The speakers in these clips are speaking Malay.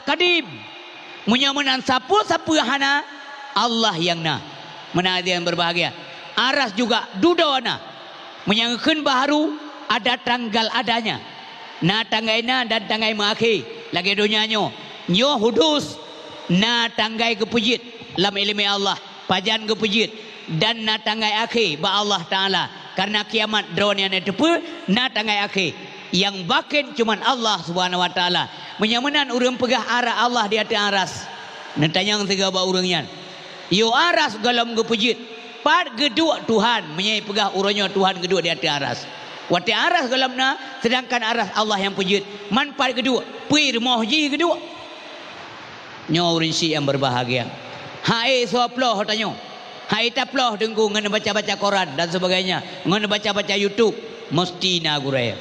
kadim. Menyamanan siapa hana Allah yang na. Mana dia yang berbahagia. Aras juga dudawana. Menyangkeun baharu ada tanggal adanya. Na tanggaina dan tanggai mengakhir. Lagi dunianya. Nyo hudus. Na tanggai kepujit. Lam ilmi Allah. Pajan kepujit. Dan na tanggai akhir. Ba Allah Ta'ala. Karena kiamat drone yang tepu. Na tanggai akhir. Yang bakin cuman Allah Subhanahu Wa Ta'ala. Menyamanan urang pegah arah Allah di atas aras. Nentanyang tiga ba urangnya. Yo aras galam kepujit. Pat gedua Tuhan. Menyai pegah urangnya Tuhan gedua di atas aras. Wati aras galamna. Sedangkan aras Allah yang pujit. Manfaat kedua. Pir mohji kedua. Nyo rinsi yang berbahagia. Hai soploh tanya. Hai taploh dengku ngena baca-baca koran dan sebagainya. Ngena baca-baca YouTube. Mesti na gurai.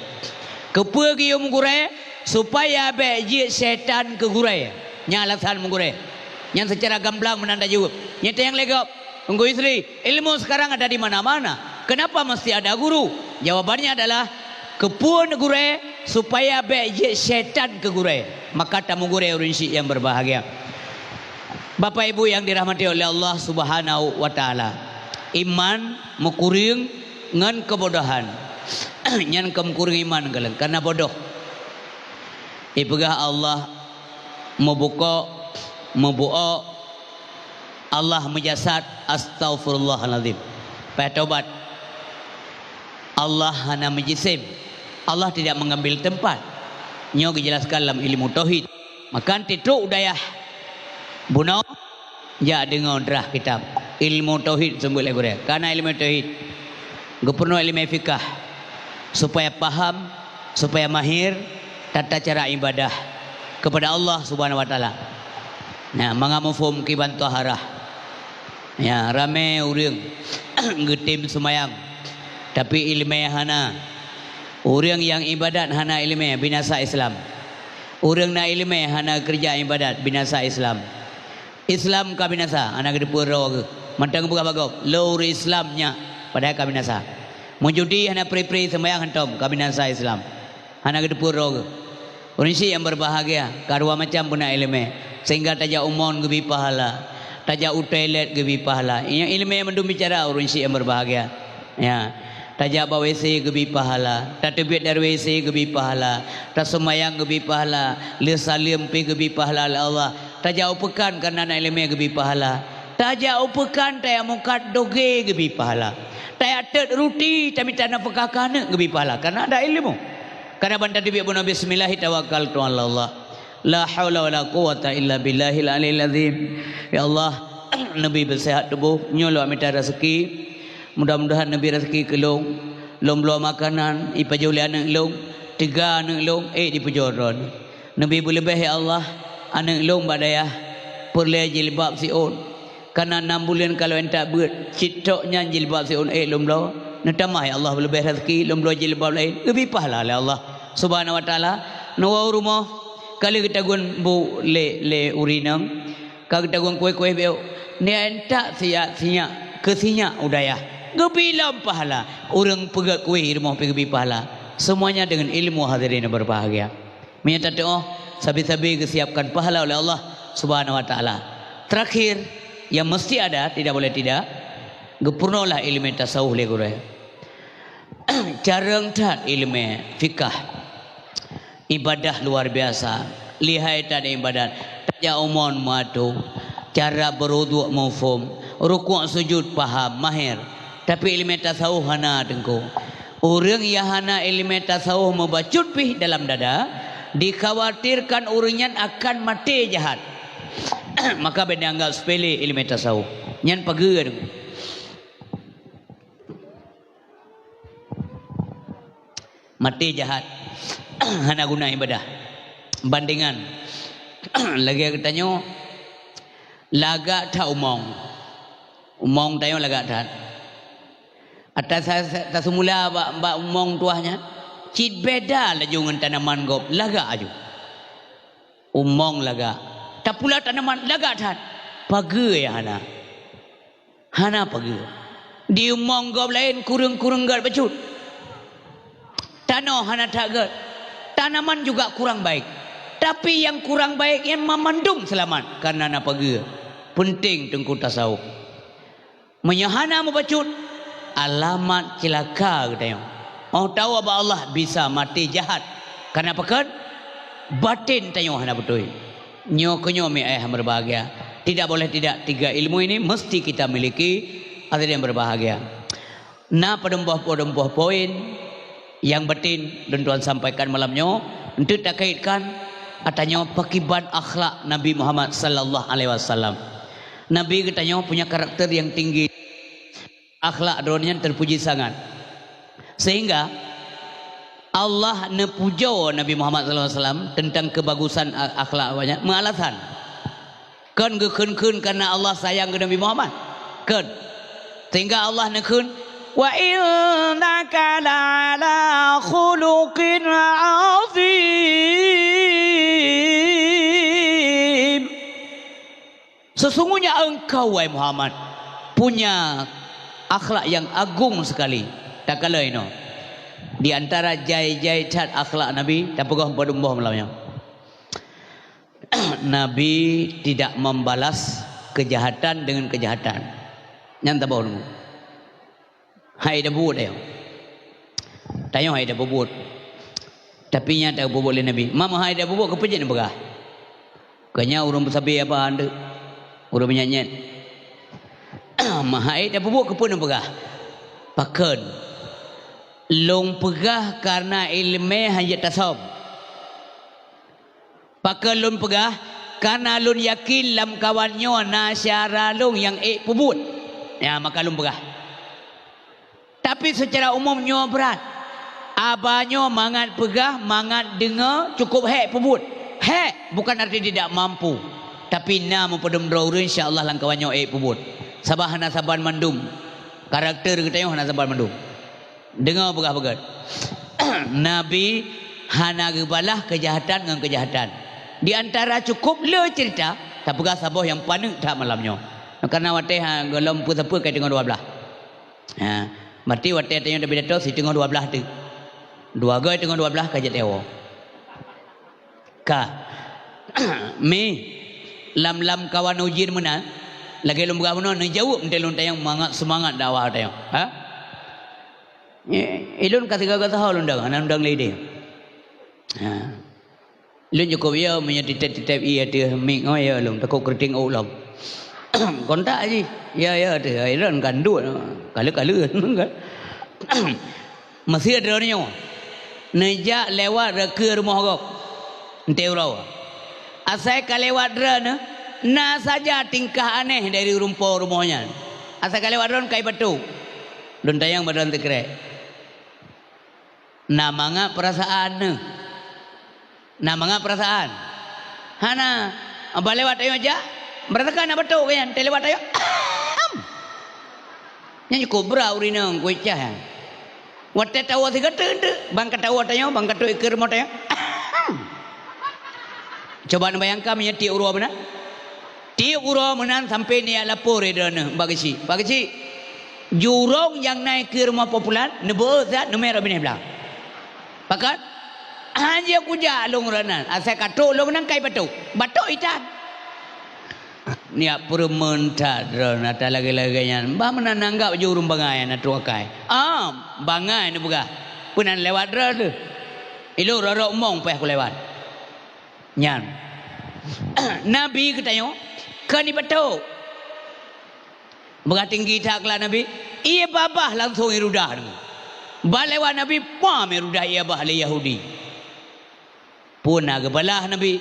Kepegi yang gurai supaya beji setan ke gurai. Nya alasan menggurai. Yang secara gamblang menanda jawab. Nyata yang legap. Tunggu istri. Ilmu sekarang ada di mana-mana. Kenapa mesti ada guru? Jawabannya adalah kepun gurai supaya beji setan ke gurai. Maka tamu gurai urinsi yang berbahagia. Bapak Ibu yang dirahmati oleh Allah Subhanahu Wa Ta'ala. Iman mukuring ngan kebodohan. Nyan kemkuring iman kalian karena bodoh. Ipegah Allah membuka membuo Allah menjasad astaghfirullahaladzim. Petobat. Allah hana menjisim. Allah tidak mengambil tempat. Nyo dijelaskan dalam ilmu tauhid. Maka titu udayah bunuh ya dengan drah kitab ilmu tauhid sembul legore. Karena ilmu tauhid gubernur ilmu fikah supaya paham, supaya mahir tata cara ibadah kepada Allah Subhanahu Wa Ta'ala. Nah, mangamufum kiban taharah. Ya, rame urang getim semayang. Tapi ilmu hana. Urang yang ibadat hana ilmu binasa Islam. Urang na ilmu hana kerja ibadat binasa Islam. Islam ka binasa anak gede pura mantang buka bagok lur Islamnya padahal ka binasa. Mujudi hana pri-pri sembahyang hantom ka binasa Islam. Anak gede pura. Urinsi yang berbahagia karua macam puna ilmu sehingga taja umon gebi pahala, taja utelet gebi pahala. Yang ilmu yang mendum bicara urinsi yang berbahagia. Ya. Taja bawa WC gebi pahala, tatebit dari WC gebi pahala, tasemayang gebi pahala, lisalim pi gebi pahala Allah. Taja upekan karena nak ilmu gebi pahala. Taja upekan taya mukat doge gebi pahala. Taya tet ruti tapi tanah pekakan gebi pahala karena ada ilmu. Karena banda tibi pun bismillah tawakkaltu ala Allah. La haula wala quwata illa billahil aliyil azim. Ya Allah, Nabi bersehat tubuh, nyolo minta rezeki. Mudah-mudahan Nabi rezeki kelong, lom-lom makanan, ipajuli anak long, 3 anak long, di pejoron. Nabi boleh lebih ya Allah, anak long badaya, perlu jilbab si on. Karena 6 bulan kalau entak buat, citoknya jilbab si on, lom-lom. Natamah ya Allah boleh lebih rezeki, lom-lom jilbab lain, lebih pahala oleh Allah Subhanahu Wa Ta'ala. Nawa rumah, kali kita gun bu le urinang, kalau kita gun kue-kue beo, ni entak siya kesinya udaya. Gebilam pahala. Orang pegak kuih rumah pergi pahala. Semuanya dengan ilmu hadirin berbahagia. Menyata doa sabi-sabi kesiapkan pahala oleh Allah Subhanahu Wa Ta'ala. Terakhir yang mesti ada, tidak boleh tidak, gepurnolah ilmu tasawuf legure. Jarang tak ilmu fikah. Ibadah luar biasa. Lihai tak ibadat. Taja umon madu. Cara berwuduk mufum. Rukuk sujud paham mahir. Tapi ilmu tasawuf hana dengku. Orang yang hana ilmu tasawuf membacut pih dalam dada, dikhawatirkan orangnya akan mati jahat. Maka benda anggap sepele ilmu tasawuf. Nyan pagi dengku. Mati jahat. Hana guna ibadah. Bandingan. Lagi aku tanya, lagak tak umong. Umong tanya lagak tak. Atas semula mbak umong tuahnya, cid beda lah jungan tanaman gop laga aju. Umong laga. Tak pula tanaman laga tak. Pagi ya hana pagi. Di umong gop lain kurang gal becut. Tanah hana tak gal. Tanaman juga kurang baik. Tapi yang kurang baik yang memandung selamat karena nak pergi. Penting tengku tasawuf. Menyahana membacut alamat celaka katanya. Oh tahu apa Allah bisa mati jahat. Kenapa kan? Batin tanya hana betul. Nyo kenyo mi ayah berbahagia. Tidak boleh tidak, tiga ilmu ini mesti kita miliki atau yang berbahagia. Nah pedembuh poin yang batin dan Tuhan sampaikan malamnya untuk tak kaitkan atanya pakiban akhlak Nabi Muhammad sallallahu alaihi wasallam. Nabi katanya punya karakter yang tinggi. Akhlak dronnya terpuji sangat. Sehingga Allah nepuja Nabi Muhammad sallallahu alaihi wasallam tentang kebagusan akhlaknya mengalasan. Kan gekun karena Allah sayang ke Nabi Muhammad. Kan. Sehingga Allah nekun wa innaka la'ala khuluqin 'azim. Sesungguhnya engkau wahai Muhammad punya akhlak yang agung sekali. Tak kala ino. Di antara jai-jai cat akhlak Nabi tak pegah padumbuh malamnya. Nabi tidak membalas kejahatan dengan kejahatan. Yang tak boleh. Hai dah buat dia. Tanya hai dah buat. Tapi nya tak buat oleh Nabi. Mama hai dah buat ke pejen begah. Kanya urang bersabi apa anda? Urang menyanyian. Mahai dah buat ke pun begah. Pakan. Long pegah karena ilmu hanya tasawuf. Pakai lun pegah karena lun yakin lam kawannya nasyara lun yang pubut. Ya maka lun pegah. Tapi secara umumnya berat. Abahnya mangat pegah, mangat dengar cukup hek pubut. Hek bukan arti tidak mampu. Tapi na mempadam draur insya-Allah lang kawannya pubut. Sabah hana saban mandum. Karakter kita hana saban mandum. Dengar pegah-pegah. Nabi hana gebalah kejahatan dengan kejahatan. Di antara cukup le cerita tak pegah sabah yang panik tak malamnya. Karena wateh golom pu siapa kai tengah 12. Ha, berarti wateh tanya dah beda si tengah 12 tu. Dua gai tengah 12 ka jatewo. Ka. Me lam kawan ujir mana? Lagi lom gak mana ni jauh mentelun tayang semangat dakwah tayang. Ha? Ilun kata-kata tahu lundang, undang lady. Ha. Lun cukup ya punya titip-titip iya dia mik oh ya lum takut keriting ulam. Kontak aje. Ya dia airan gandu kala-kala kan. Masih ada orangnya. Nejak lewat ke rumah gok. Ente urau. Asal kalewat drana na saja tingkah aneh dari rumpau rumahnya. Asal kalewat drone kai batu. Lun tayang badan tekrek. Namanya perasaan. Namanya perasaan. Hana, abah lewat ayo aja. Beratakan apa tu kan? Lewat ayo. Nyanyi kobra urina kuih cah. Watte tahu si kata tu. Bangkat tahu ayo, bangkat tu ikir mot ayo. Coba bayangkan punya tiap urua mana? Tiap urua mana sampai ni lapor edana bagi si. Jurong yang naik ke rumah popular, nebo zat nomor abis belang. Pakat. Hanya kuja long ranan. Asal kato long nang kai batu. Batu itan. Niat permentat rana tak lagi-laginya. Bah mana nanggap jurum bangai na tuakai. Bangai ni buka. Punan lewat rana. Ilo rara umong payah aku lewat. Nyan. Nabi katanya, kani batu. Berat tinggi taklah Nabi. Ia babah langsung irudah. Balewat Nabi pam irudah ia bah le Yahudi. Pun nak gebalah Nabi.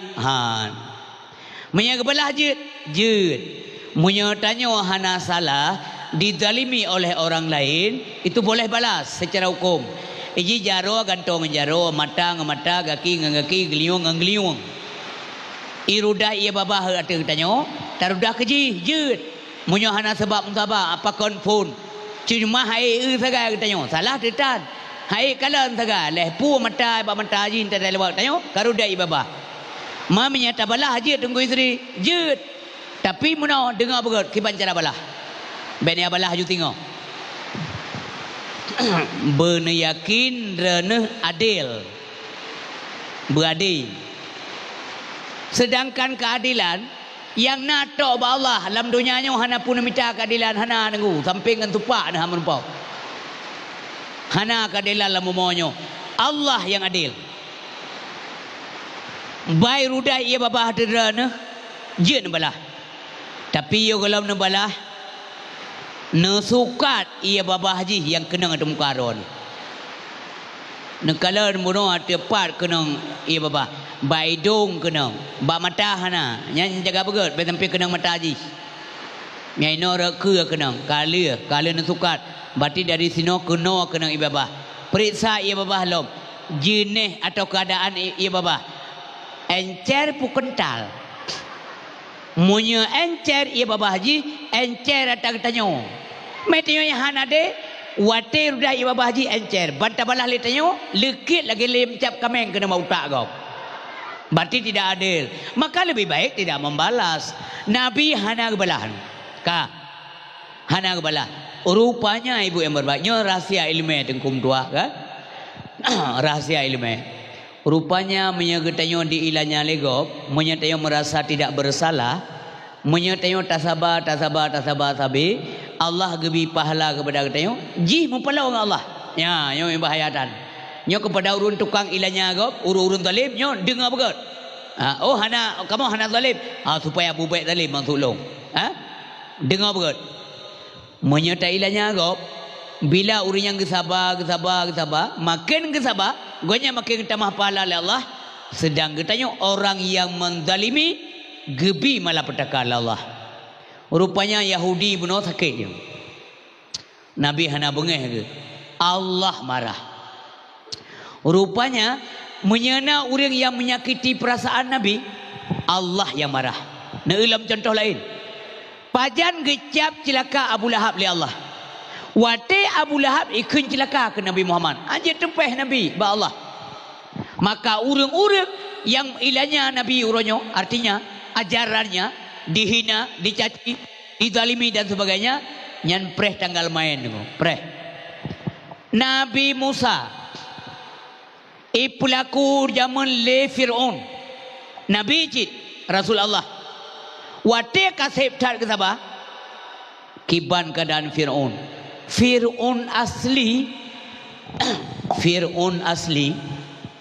Munya gebalah jut. Munya tanya hana salah dizalimi oleh orang lain itu boleh balas secara hukum. Iji jaro gantong jaro, mata ngamata, kaki ngaki, geliung nggeliung. Irudah ia babah ada tanya, tarudah keji jut. Munya hana sebab musabah apa konfun. Cuma hai saga tanya, salah tetan. Hai kalan saga leh pu mata ba mata jin tak lewat tanya karuda ibaba. Maminya tabalah je tunggu isteri jut. Tapi muno dengar begot kiban cara balah. Beni abalah ju tengok. Bener yakin rene adil. Beradil. Sedangkan keadilan yang nato ba Allah dalam dunianya hana pun minta keadilan hana nunggu samping kan tupak dah menumpau. Hana keadilan la momonyo. Allah yang adil. Bai rudai ia babah derana je balah. Tapi yo kalau balah ne sukat ia babah haji yang kena ada muka ron. Ne kala muno tepat kena ia babah. Bai dong kena, ba mata hana, nyan jaga begut, bai sampai kena mata haji. Nyai nora ke kena, kala ne sukat. Berarti dari sino kena ibabah. Periksa ia babah lom. Jenis atau keadaan ia babah. Encer pu kental. Munya encer ia babah haji, encer atau tanyo. Metanyo yang hana de, wate rudah ia babah haji encer. Bantah balah le tanyo, lekit lagi lem cap kameng kena mau tak kau. Berarti tidak adil. Maka lebih baik tidak membalas. Nabi hana kebalahan. Hana kebalah. Rupanya ibu yang berbaiknya rahsia ilmu tengkum tua kan? Rahsia ilmu. Rupanya menyegetanyo di ilahnya legop, menyetanyo merasa tidak bersalah, menyetanyo tak sabar sabi, Allah gebi pahala kepada ketanyo, ji mempalau dengan Allah. Ya, yang bahayatan. Nyo kepada urun tukang ilahnya gop, urun zalim, nyo dengar begut. Oh hana, kamu hana zalim. Supaya Abu Baik zalim mang tolong. Dengar begut. Menyertai ilahnya gop, bila urun yang kesabar, makin kesabar, gonya makin tambah pahala oleh Allah. Sedang katanya orang yang menzalimi gebi malapetaka Allah. Rupanya Yahudi bunuh sakit je. Nabi hana bengeh ke. Allah marah. Rupanya menyena orang yang menyakiti perasaan Nabi, Allah yang marah. Nak ilam contoh lain. Pajan gecap celaka Abu Lahab li Allah. Wate Abu Lahab ikun celaka ke Nabi Muhammad. Aja tempeh Nabi ba Allah. Maka urang-urang yang ilahnya Nabi uronyo, artinya ajarannya dihina, dicaci, dizalimi dan sebagainya, nyan preh tanggal main tu. Preh. Nabi Musa pelaku zaman le Fir'aun. Nabi cik Rasul Allah. Wate kasep tar ke sabah? Kiban keadaan Fir'aun. Fir'aun asli Fir'aun asli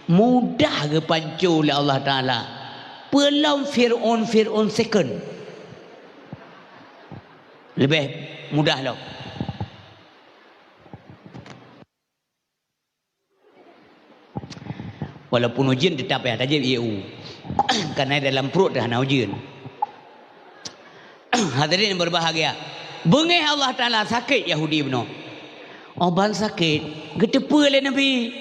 mudah ke pancu oleh Allah Ta'ala. Pelau Fir'aun second. Lebih mudah lah. Walaupun ujian tetap ya tajam EU. Karena dalam perut dah nak ujian. Hadirin yang berbahagia. Bengih Allah Ta'ala sakit Yahudi benar. Oban sakit. Getepa oleh Nabi.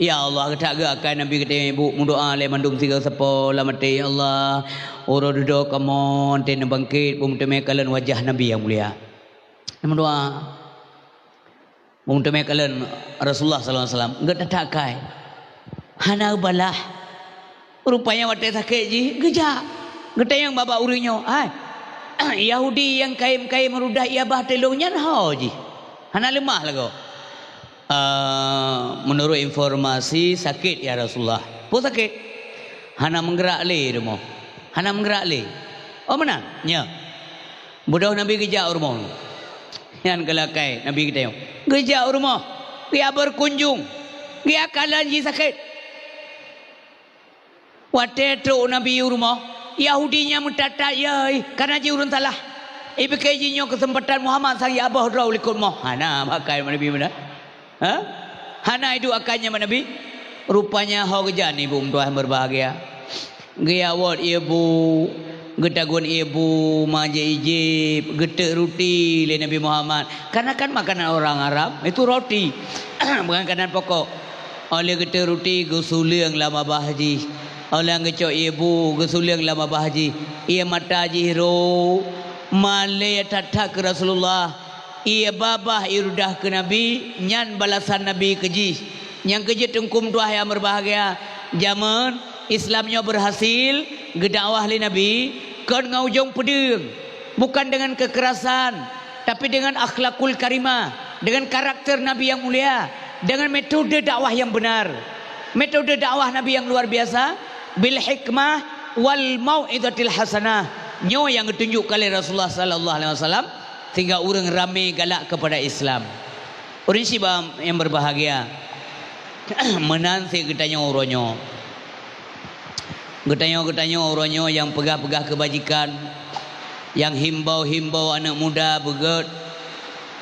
Ya Allah kata akan Nabi kata ibu mendoa le mandum tiga sepo la mati Allah. Oro duduk kamon ten bangkit bum teme kalen wajah Nabi yang mulia. Mendoa. Bum teme kalen Rasulullah sallallahu alaihi wasallam. Enggak tatakai. Hana balah. Rupanya wate sakit ji geja. Geta yang baba urinyo. Yahudi yang kaim-kaim merudah ia bah telungnya hau ji. Hana lemah lagu. Menurut informasi sakit ya Rasulullah. Pun sakit. Hana menggerak le rumah. Hana menggerak le. Oh menang? Ya. Budak Nabi geja rumah. Yang kelakai Nabi kita yang geja rumah. Dia berkunjung. Dia kalan ji sakit. Wate tu Nabi rumah Yahudinya mentata ya karena ji urun salah. Ibu kajinya kesempatan Muhammad sang ya abah rau likut moh. Hana pakai Nabi mana? Hana itu akannya Nabi. Rupanya hau kejan ibu tuan berbahagia. Gaya word ibu, getagun ibu maje ijib, getek roti le Nabi Muhammad. Karena kan makanan orang Arab itu roti. Bukan makanan pokok. Oleh getek roti gusuliang lama bahji. Orang kecok ibu gesuliang lama bahji. Ia mata jihro malay tatak ke Rasulullah. Ia babah irudah ke Nabi. Nyan balasan Nabi keji. Yang keji tengkum tuah yang berbahagia. Zaman Islamnya berhasil. Gedakwah li Nabi. Kan ngaujung pedeng. Bukan dengan kekerasan. Tapi dengan akhlakul karimah. Dengan karakter Nabi yang mulia. Dengan metode dakwah yang benar. Metode dakwah Nabi yang luar biasa. Bil hikmah wal mau'izatil hasanah. Nyo yang ditunjuk oleh Rasulullah sallallahu alaihi wasallam sehingga orang ramai galak kepada Islam. Orang sibam yang berbahagia. Menanti getanya uronyo. Getanya uronyo yang pegah-pegah kebajikan, yang himbau-himbau anak muda beget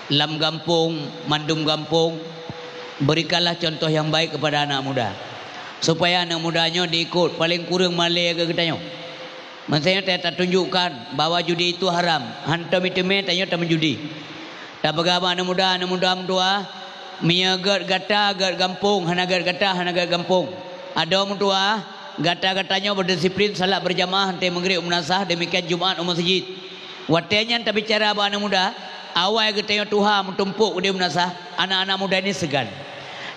lam kampung, mandum kampung. Berikanlah contoh yang baik kepada anak muda supaya anak mudanya diikut. Paling kurang malai ke getanya. Maksudnya saya tunjukkan bahwa judi itu haram. Hantam itu tanya tak menjudi. Tak berapa anak muda mentua miagat gata agar kampung, hanagar gata hanagar kampung. Ada mentua gata-gatanya berdisiplin salat berjamaah hante maghrib munasah demikian Jumaat masjid. Watenya tak bicara apa anak muda, awal getanya Tuhan mentumpuk dia munasah, anak-anak muda ini segan.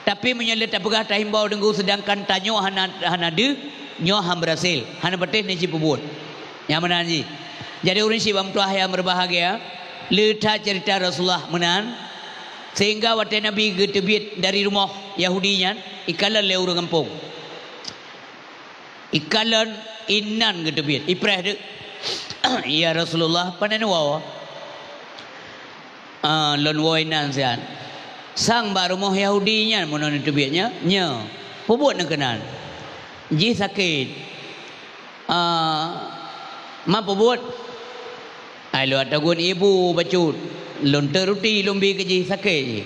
Tapi menyala tak pegah tak himbau denggu sedangkan tanyo hanade nyo ham berhasil. Hana betul ni cipubut. Yang mana ni? Jadi orang si bang tuah yang berbahagia, lihat cerita Rasulullah menan sehingga waktu Nabi getebit dari rumah Yahudinya ikalan le orang kampung. Ikalan inan getebit. Iprah de. Ya Rasulullah panen wawa. Lon wainan sian. Sang baru rumah Yahudinya menan getebitnya nya. Pubut nak kenal. Ji sakit. Mampu buat. Ailo atagun ibu bacut. Lontar ruti lombi keji sakit je.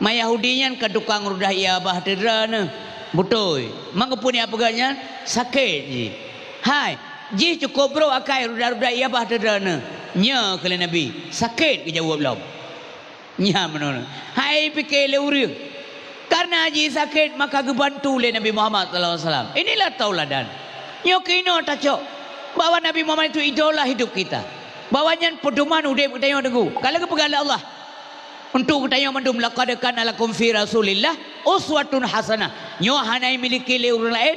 Ma Yahudinya ke tukang rudah ia bah terana. Betul. Mangapun apa ganya sakit je. Hai, ji cukup bro akai rudah ia bah terana. Nya kala Nabi. Sakit ke jawab belum. Nya menurut. Hai fikir le urang. Karena haji sakit maka gebantu oleh Nabi Muhammad sallallahu alaihi wasallam. Inilah tauladan. Nyo kino taco bahwa Nabi Muhammad itu idola hidup kita. Bawanya pedoman udip kita dengu. Kalau kepegala Allah untuk kita mandum laqad kana lakum fi Rasulillah uswatun hasanah. Nyo hanai miliki le orang lain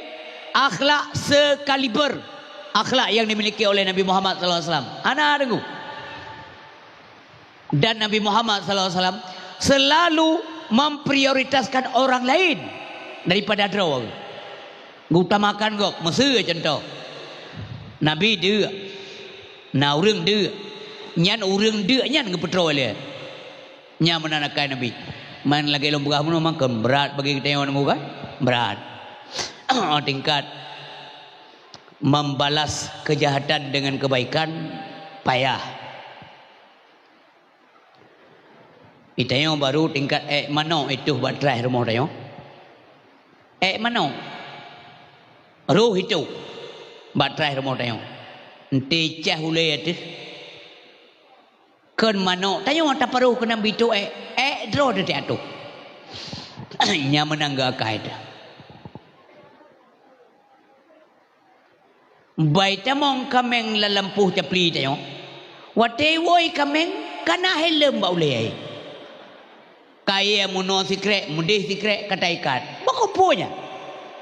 akhlak sekaliber akhlak yang dimiliki oleh Nabi Muhammad sallallahu alaihi wasallam. Ana dengu. Dan Nabi Muhammad sallallahu alaihi wasallam selalu memprioritaskan orang lain daripada draw. Ngutamakan gok mesir contoh. Nabi dia. Na urang dia. Nyan urang dia nyan ngepetro dia. Nya menanakan Nabi. Man lagi lombah mun makan berat bagi kita yang kan? Berat. Tingkat membalas kejahatan dengan kebaikan payah. Itayo baru tingkat mano itu buat terakhir rumah tayo. Mano. Roh itu buat terakhir rumah tayo. Enti cah ulai itu. Kan mano tayo tak paruh kena bitu draw de tu. Nya menangga kaida. Baita mong kameng lalampuh capli tayo. Wate woi kameng kana helem ba ulai. Kaya muno sikre, mudih sikre kata ikat. Bako punya.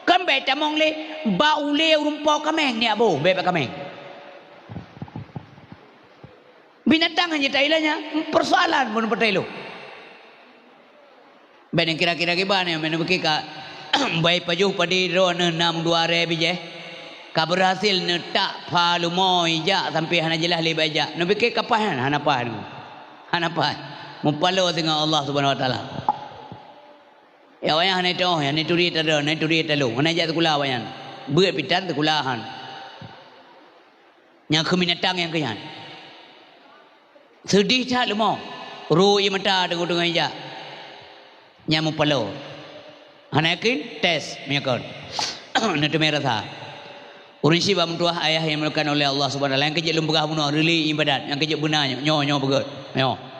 Kan beta mong le baule rumpau kameng ni abo, bebek kameng. Binatang hanya tailanya persoalan mun pertailu. Ben kira-kira gimana men bekika baik pajuh padi ro 62 re bije. Ka berhasil netak palu moi ja sampai hana jelas le baja. No bekik kapan hana pa. Hana Mempalo dengan Allah Subhanahu Wa Taala. Ya wayang ni tu, yang ni turi terdo, ni turi terlu. Mana jat kula wayang. Buat pitan terkulahan. Yang keminatang yang kian. Sedih tak lemau. Rui mata dengan ija. Yang mempalo. Hana yakin tes menyakon. Nanti merah sah. Orang si bam tuah ayah yang melakukan oleh Allah Subhanahu Wa Taala. Yang kejut lembagah bunuh reli ibadat. Yang kejut benarnya nyo begut. Nyo.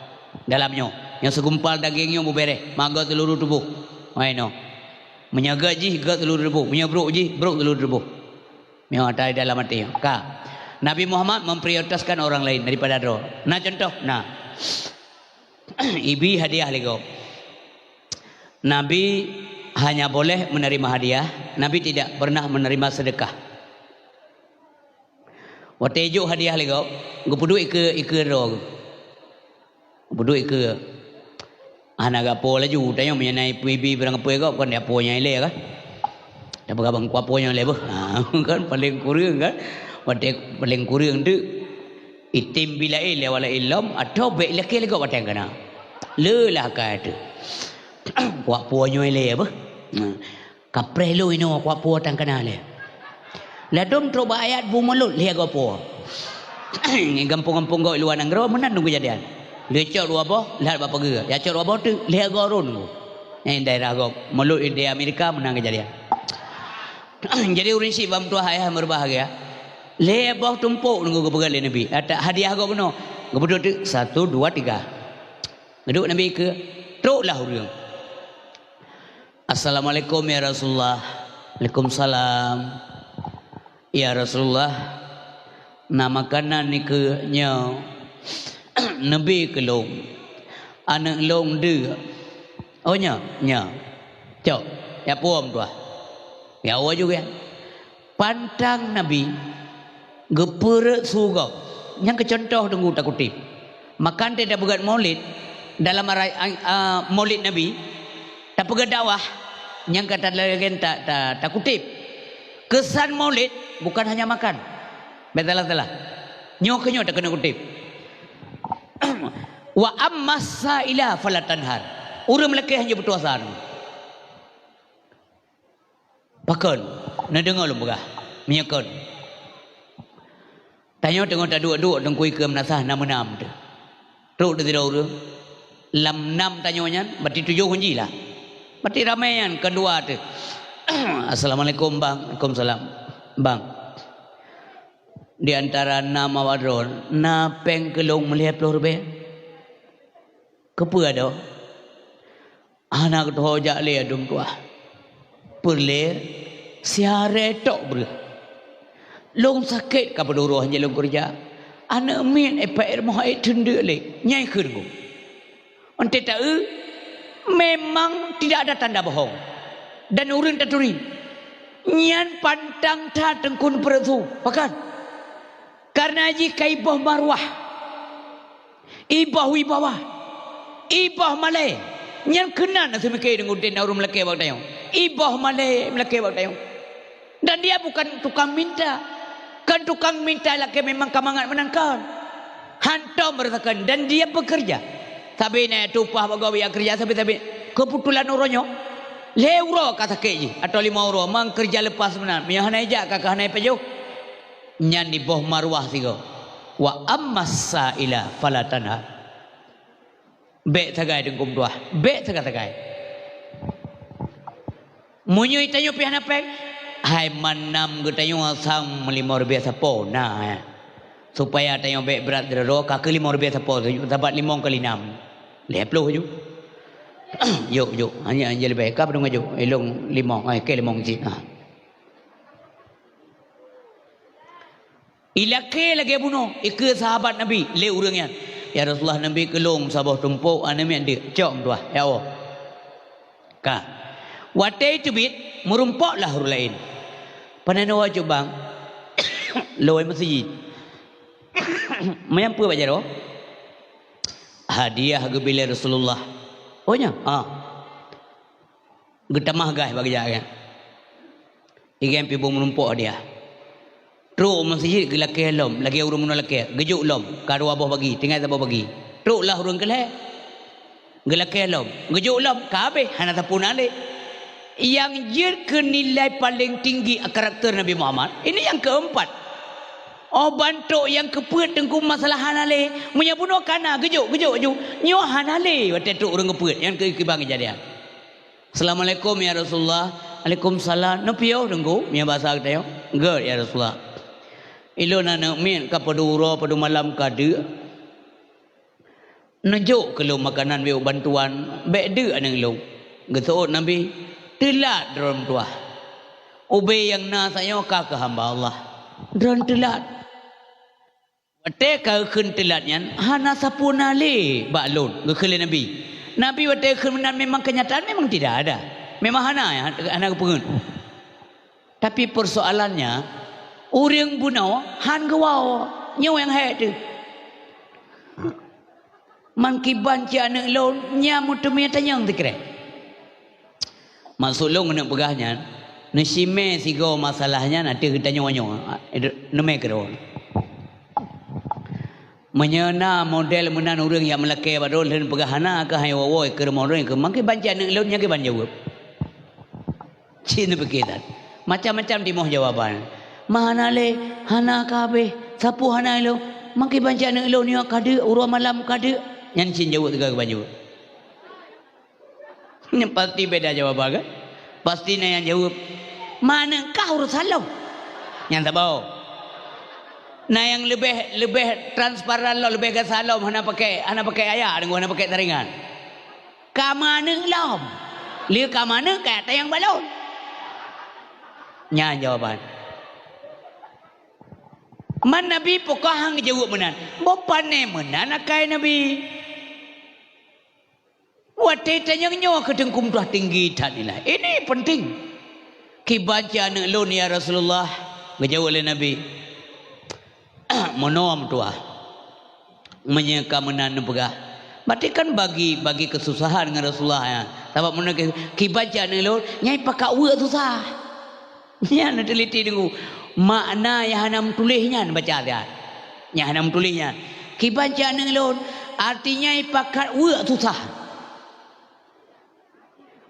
Dalamnya yang segumpal dagingnya berbere maga seluruh tubuh. No. Menyaga ji ga seluruh tubuh, menyabruk ji bruk seluruh tubuh. Yang ada di dalam hati. Ka. Nabi Muhammad memprioritaskan orang lain daripada roh. Nah contoh, nah. Ibi hadiah lego. Nabi hanya boleh menerima hadiah, Nabi tidak pernah menerima sedekah. Watejo hadiah lego, gupudu ke roh. Buduk ke anak gapo laju tanya mengenai PB berang apa kau kan dia punya ile kan tak berabang kuaponya lebih kan paling kurang kan paling kurang tu itim bilai lewala ilm atau baik laki lagi batang kena lelah kata kuaponya lebih kaprelo ino kuapo tang kena le ladom troba ayat bumulut lihat gopo gampung-gampung go luar nanggro menan nunggu jadian lecok dua boh lihat bapa ge ya cok dua boh tu lihat gorun daerah go mulut di Amerika menang kejadian jadi urin si bam tua ayah berbahagia le boh tumpuk nunggu ke pegal Nabi ada hadiah go beno gebeduk tu 1 2 3 geduk Nabi ke truklah urang Assalamualaikum ya Rasulullah. Waalaikumsalam. Ya Rasulullah. Nama kanan ni ke nya Nabi ke long. Anak long dia. Oh nya. Cok. Ya puam tu. Ya awak juga. Pantang Nabi gepere surga. Yang kecontoh tunggu tak kutip. Makan tidak buat maulid dalam maulid Nabi. Tak pegang dakwah yang kata lagi tak kutip kesan maulid bukan hanya makan betul nyok tak kena kutip wa ammas saila falatanhar urang lelaki hanya bertuasan pakon nak dengar lu begah menyekon tanya tengok tak duk tengkui ke menasah nama-nama tu truk tidak urang lam nam tanyanya berarti 7 kunci lah berarti ramaian kedua tu. Assalamualaikum bang. Waalaikumsalam. Bang. Di antara nama wadron, napeng kelong melihat pelur be. Kepa ada. Anak tu hojak le adum tua. Perle siare tok ber. Long sakit ka peduro hanya long kerja. Anak min epair mohai tende le. Nyai keun. Ante tak memang tidak ada tanda bohong dan urun taturi nyan pantang ta tengkun pertu pakan karena jika ibah marwah ibah wibawah ibah malai nyan kena na semeke dengan den urun meleke bak tayong ibah malai meleke bak tayong dan dia bukan tukang minta kan tukang minta laki memang kamangat menangkan hantam merasakan dan dia bekerja sabi na tupah bagawi kerja sabi kebetulan uronyo leuro kata keji atau 5 euro mang kerja lepas benar mia hanai jak kakak hanai pejo nyan di boh marwah tigo wa ammas saila falatana be tagai dengkum tuah be tagai munyo itanyo pi hanapek hai manam getanyo sang 5 biasa po nah supaya tanyo be berat dero kakak 5 biasa po dapat 5 kali 6 leploh ju yuk hanya lebih kap dong ju elong 5 ke 5 ji ilake lagi bunuh ke sahabat Nabi le urangnya ya Rasulullah Nabi kelong sabah tumpuk anami ande cok tuah ya Allah ka watai tubit merumpaklah huruf lain panano wajib bang loi masjid mayampu baca ro hadiah gebila Rasulullah. Oh nya, getamah gai bagi jaga. Ikan pibu menumpuk dia. Truk masjid gelake lom, lagi urung mun lake, gejuk lom, karo abah bagi, tinggal abah bagi. Truk lah urung keleh. Gelake lom, gejuk lom, kabeh hana tapun ale. Yang jir ke nilai paling tinggi karakter Nabi Muhammad. Ini yang keempat. Oh bantuk yang keput tengku masalah hanale menyabuno kana gejuk nyo hanale wate tu urang keput yang ke bang jadian Assalamualaikum ya Rasulullah Waalaikumsalam nepio tengku mia bahasa tayo ge ya Rasulullah ilona na min ka paduro padu malam kade nejuk ke lu makanan be bantuan be de anang lu geso Nabi telat dalam tuah ube yang na sayo ka ke hamba Allah dron telat wate ka keun telatnya hana sapuna le baklun ngekele Nabi wate keun memang kenyataan memang tidak ada memang hana ya hana kepengen tapi persoalannya urang bunau han gewau nyo yang hai tu man kiban ci anak lon nya mutemia tanyang tikre masuk long nak pegahnya Nesime sigo masalahnya nanti kita nyonyo. Neme kero. Menyena model menan urang yang melake badol dan pegahana ke hayo woi ke model ke mangke banca leut nya ke ban jawab. Cina begitan. Macam-macam dimoh jawaban. Mana le hana kabe sapu hana lo mangke banca lo ni kade urang malam kade nyan cin jawab tiga ke ban jawab. Ini pasti beda jawaban kan? Pasti yang jawab mana kau urusan lo? Yang tak bau. Nah yang lebih transparan lo lebih kesal lo mana pakai ayah dengan mana pakai taringan. Kamana lo? Liu kamana kata yang balon. Nya jawaban. Man Nabi pokok hang jawab menan. Bopane menan akai Nabi. Wate tanya nyawa kedengkum dah tinggi tadilah. Ini penting. Kibaca anak lo ni ya Rasulullah. Ngejawab oleh Nabi. Menom tua. Menyeka menan pegah. Berarti kan bagi kesusahan dengan Rasulullah ya. Sebab mana kibaca anak lo nyai pakai uak susah. Nya nak teliti dengu. Makna yang hanam tulisnya baca dia. Yang hanam tulisnya. Kibaca anak lo artinya pakai uak susah.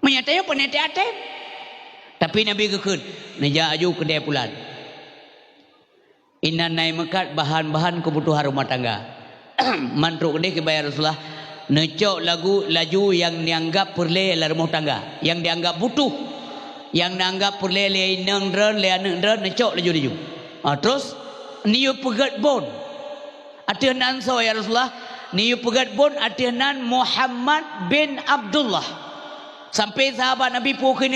Menyatanya penete-ate. Tapi Nabi kekun. Neja aju kedai pulan. Inan naik mekat bahan-bahan kebutuhan rumah tangga. Mantruk kedai kebayar Rasulullah. Necok laju yang dianggap perle dalam rumah tangga. Yang dianggap butuh. Yang dianggap perle leaneng dren necok laju. Terus niu pegat bon. Atihanan so ya Rasulullah. Niu pegat bon atihanan Muhammad bin Abdullah. Sampai sahabat Nabi pukul ni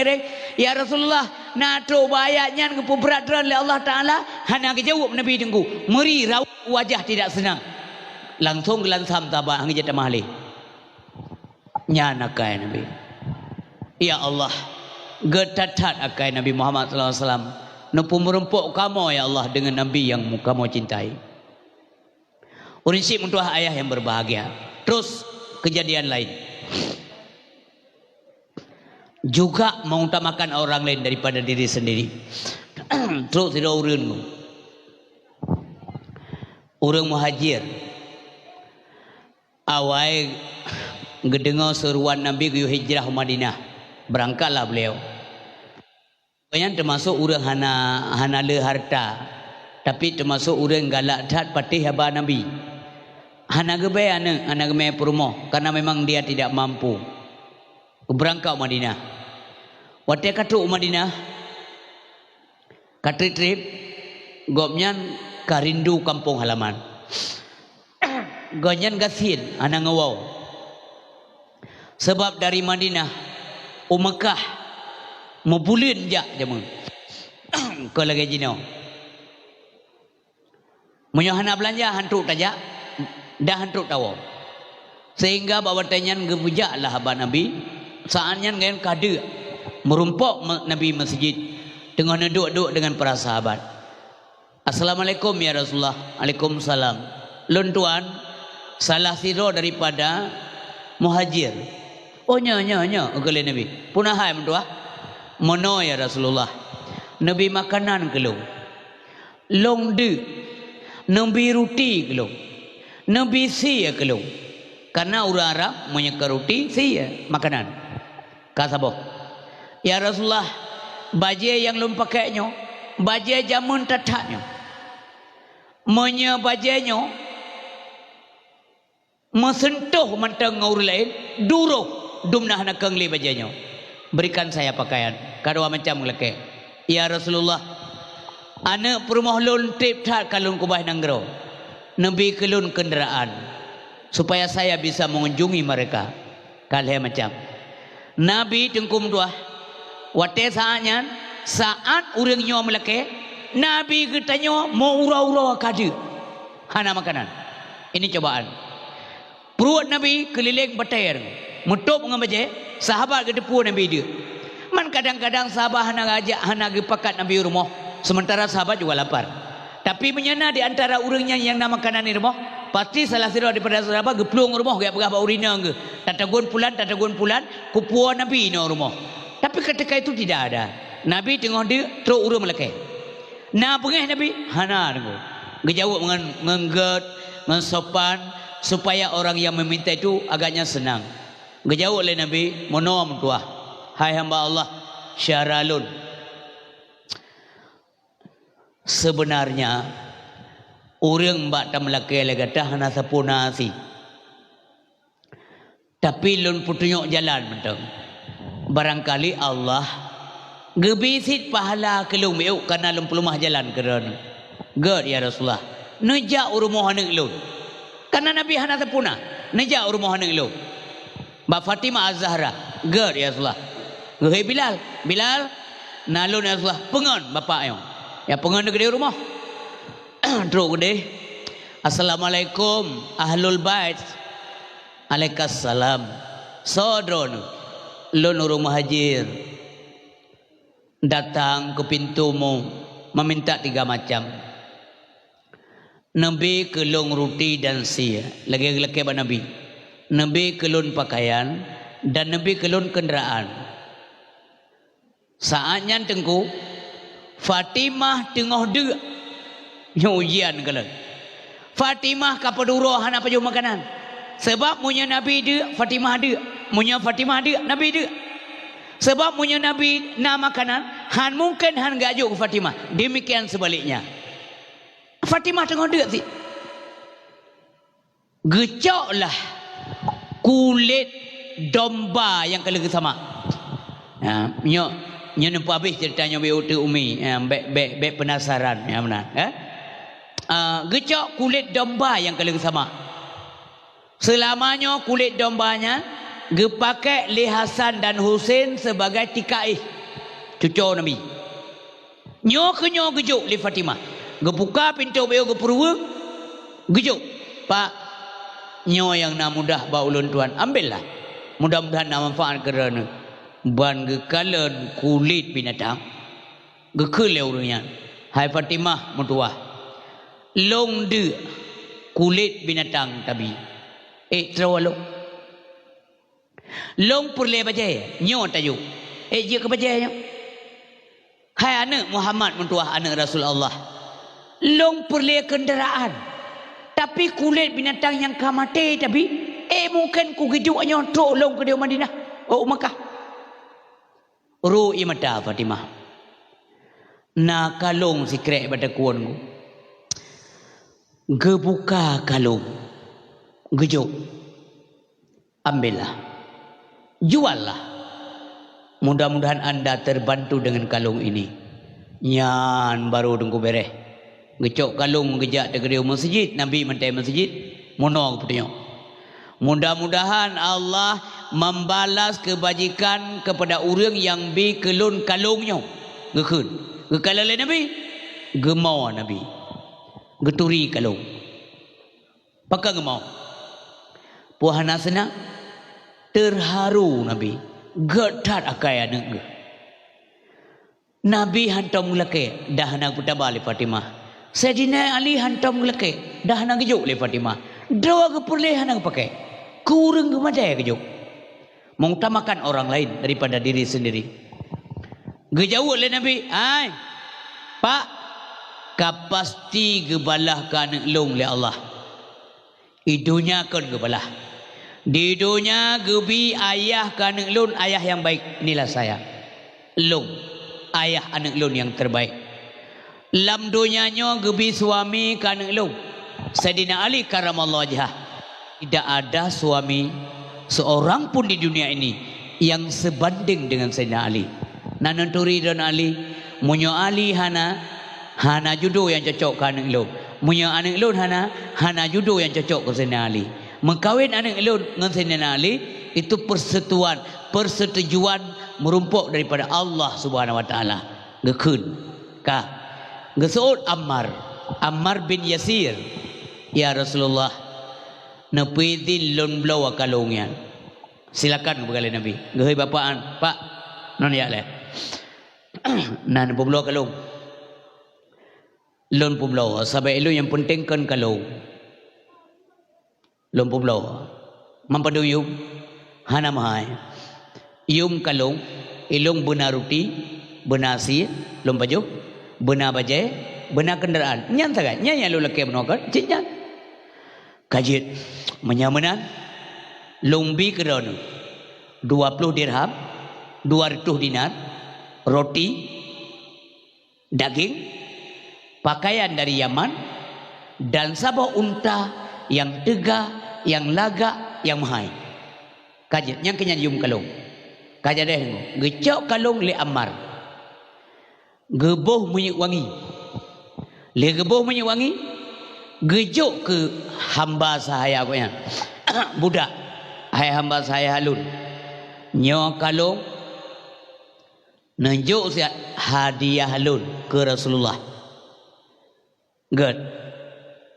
ya Rasulullah natro bayaknya ke berat oleh Allah Taala hana kejawab Nabi tengku meri raut wajah tidak senang langsung gelansam tabah hang jata mahli nyana kai Nabi ya Allah getatat akai Nabi Muhammad sallallahu alaihi wasallam nupu merempuk kamu ya Allah dengan Nabi yang kamu cintai prinsip untuk ayah yang berbahagia. Terus kejadian lain juga mengutamakan orang lain daripada diri sendiri. Terus tidak urang muhajir awal gedengar seruan Nabi ke hijrah Madinah, berangkatlah beliau. Banyak termasuk urang hana le harta, tapi termasuk urang galak tat patih haba Nabi. Hana gebe anak geme perumoh karena memang dia tidak mampu. Berangkat Madinah. Waktu katu Madinah, katu trip, gopnyan karindu kampung halaman. Gonyan gasin, anak ngawau. Sebab dari Madinah, Mekah, mebulin jak jamu. Kau lagi jino. Menyohana belanja hantuk tajak, dah hantuk tawo. Sehingga bawa tanyan gebujak lah haba Nabi. Saatnya dengan kade merumpok Nabi masjid dengan duduk dengan para sahabat. Assalamualaikum ya Rasulullah. Waalaikumsalam. Lun tuan salah siro daripada muhajir. Oh nya kele Nabi. Punahai mentua. Mono ya Rasulullah. Nabi makanan kelo. Long de. Nabi roti kelo. Nabi si kelo. Karena orang Arab menyeka roti si makanan. Kasabo. Ya Rasulullah, baje yang lum pakainya, baje jamun tataknya. Menya bajenya mesentuh mantang ngaur lain, duruh dumnah nak kengli bajenya. Berikan saya pakaian. Kadua macam leke. Ya Rasulullah, anak perumah lun tip tak kalun kubah nanggro. Nabi kelun kenderaan supaya saya bisa mengunjungi mereka. Kalhe macam. Nabi tengkum dua. Wate saatnya saat urang nyo melake, Nabi katanya mau ura-ura kade. Hana makanan. Ini cobaan. Perut Nabi keliling batair. Mutup dengan baje, sahabat ke depu Nabi dia. Man kadang-kadang sahabat hana ngajak hana pakat Nabi rumah. Sementara sahabat juga lapar. Tapi menyana di antara urangnya yang nama makanan di rumah, pasti salah satu daripada sahabat geplung rumah gak pegah urina ke. Tatagun pulan kupua Nabi no rumah. Tapi ketika itu tidak ada. Nabi tengah dia teruk urus melakeh. Na pengeh Nabi hana tengok. Ngejawab ngengget, ngensopan supaya orang yang meminta itu agaknya senang. Ngejawab oleh Nabi, "Monom tuah. Hai hamba Allah, Syaralun. Sebenarnya orang mbak tak melakeh lagi dah hana sapuna si. Tapi lun putunjuk jalan mentang. Barangkali Allah gebisit pahala kelung meuk karena lun pelumah jalan kerana. Gad ya Rasulullah. Nejak urumuh haneuk lun. Karena Nabi hana sapuna. Nejak urumuh haneuk lun. Mbak Fatimah Az-Zahra. Gad ya Rasulullah. Gehei Bilal. Bilal nalun ya Rasulullah. Pengon bapak yo. Ya pengon gede rumah. Teruk gede. Assalamualaikum ahlul bait. Alaikassalam. Sodron lun urung muhajir datang ke pintumu meminta 3 macam. Nabi kelung roti dan sia. Lagi-lagi Nabi. Nabi kelun pakaian dan Nabi kelun kenderaan. Saatnya tengku Fatimah tengah dek ujian kala. Fatimah kapaduro hana paju makanan. Sebab punya Nabi dia, Fatimah dia. Punya Fatimah dia, Nabi dia. Sebab punya Nabi nak makanan, han mungkin han gajuk ke Fatimah. Demikian sebaliknya. Fatimah tengok dia si. Gecoklah kulit domba yang kala sama. Ya, nyo nampak habis ceritanya be utu umi. Be penasaran ya benar. Gecok kulit domba yang kala sama. Selamanya kulit dombanya gepakai li Hasan dan Husain sebagai tikai cucu Nabi. Nyo gejuk li Fatimah. Gebuka pintu beo gepurwa gejuk. Pak, nyo yang nak mudah baulun tuan, ambillah. Mudah-mudahan nak manfaat kerana ban gekalan kulit binatang. Gekele urangnya. Hai Fatimah mutuah. Long de kulit binatang tabi. Terawalo. Long perle bajai nyo tajuk. Je ke bajai nyo. Hai anak Muhammad mentuah anak Rasulullah. Long perle kenderaan. Tapi kulit binatang yang kamate tapi mungkin ku gijuk nyo trok long ke dia Madinah. Oh Makkah. Ru'i mata Fatimah. Na kalung sikrek pada kuonku. Gebuka kalung. Gejuk. Ambillah. Juallah. Mudah-mudahan anda terbantu dengan kalung ini. Nyan baru tunggu bereh. Gecok kalung gejak tegeri masjid. Nabi mentai masjid. Mono keputunya. Mudah-mudahan Allah membalas kebajikan kepada orang yang bi kelun kalungnya. Gekun. Gekalale Nabi. Gemau Nabi. Geturi kalung. Pakai gemau. Puhana senang terharu Nabi getat akai anak Nabi hantam leke dah nak putabali Fatimah. Sayyidina Ali hantam leke dah nak gejuk le Fatimah. Dua keperlehan nak pakai kurang ke mana gejuk mengutamakan orang lain daripada diri sendiri. Gejauh le Nabi, ai Pak kapasti gebalah kan long le Allah. Idunya kan gebalah. Di dunia gebi ayah ke anak lun, ayah yang baik. Inilah saya. Lun. Ayah anak lun yang terbaik. Lam dunianya gebi suami ke anak lun. Sayyidina Ali karamallahu wajhah. Tidak ada suami seorang pun di dunia ini yang sebanding dengan Sayyidina Ali. Nananturi dan Ali. Munyo Ali hana judo yang cocok ke anak lun. Munyo anak lun hana judo yang cocok ke Sayyidina Ali. Mengkawin anak elun dengan Sayyidina Ali itu persetujuan merumpuk daripada Allah Subhanahu wa taala. Gekun ka gesuut Ammar bin Yasir. Ya Rasulullah nepidin lun blow kalungnya. Silakan kepada Nabi. Gehei bapaan, Pak. Non ya le. Nan publo kalung. Lun publo sampai elu yang penting kan kalung. Lompo blow mampadu yum hana mahai yum kalung ilung bunaruti benar si lom baju benar bajai benar kenderaan nyan sagai nyan lu leke menokar cinya kajit menyamanan lumbi keron 20 dirham 200 dinar roti daging pakaian dari Yaman dan sabah unta yang tegak yang lagak yang mahal kajit yang kenyan yum kalung kajat deh gecok kalung le Ammar geboh minyak wangi le geboh minyak wangi gejuk ke hamba sahaya aku yang budak hai hamba saya halun nyo kalung nunjuk siat hadiah halun ke Rasulullah good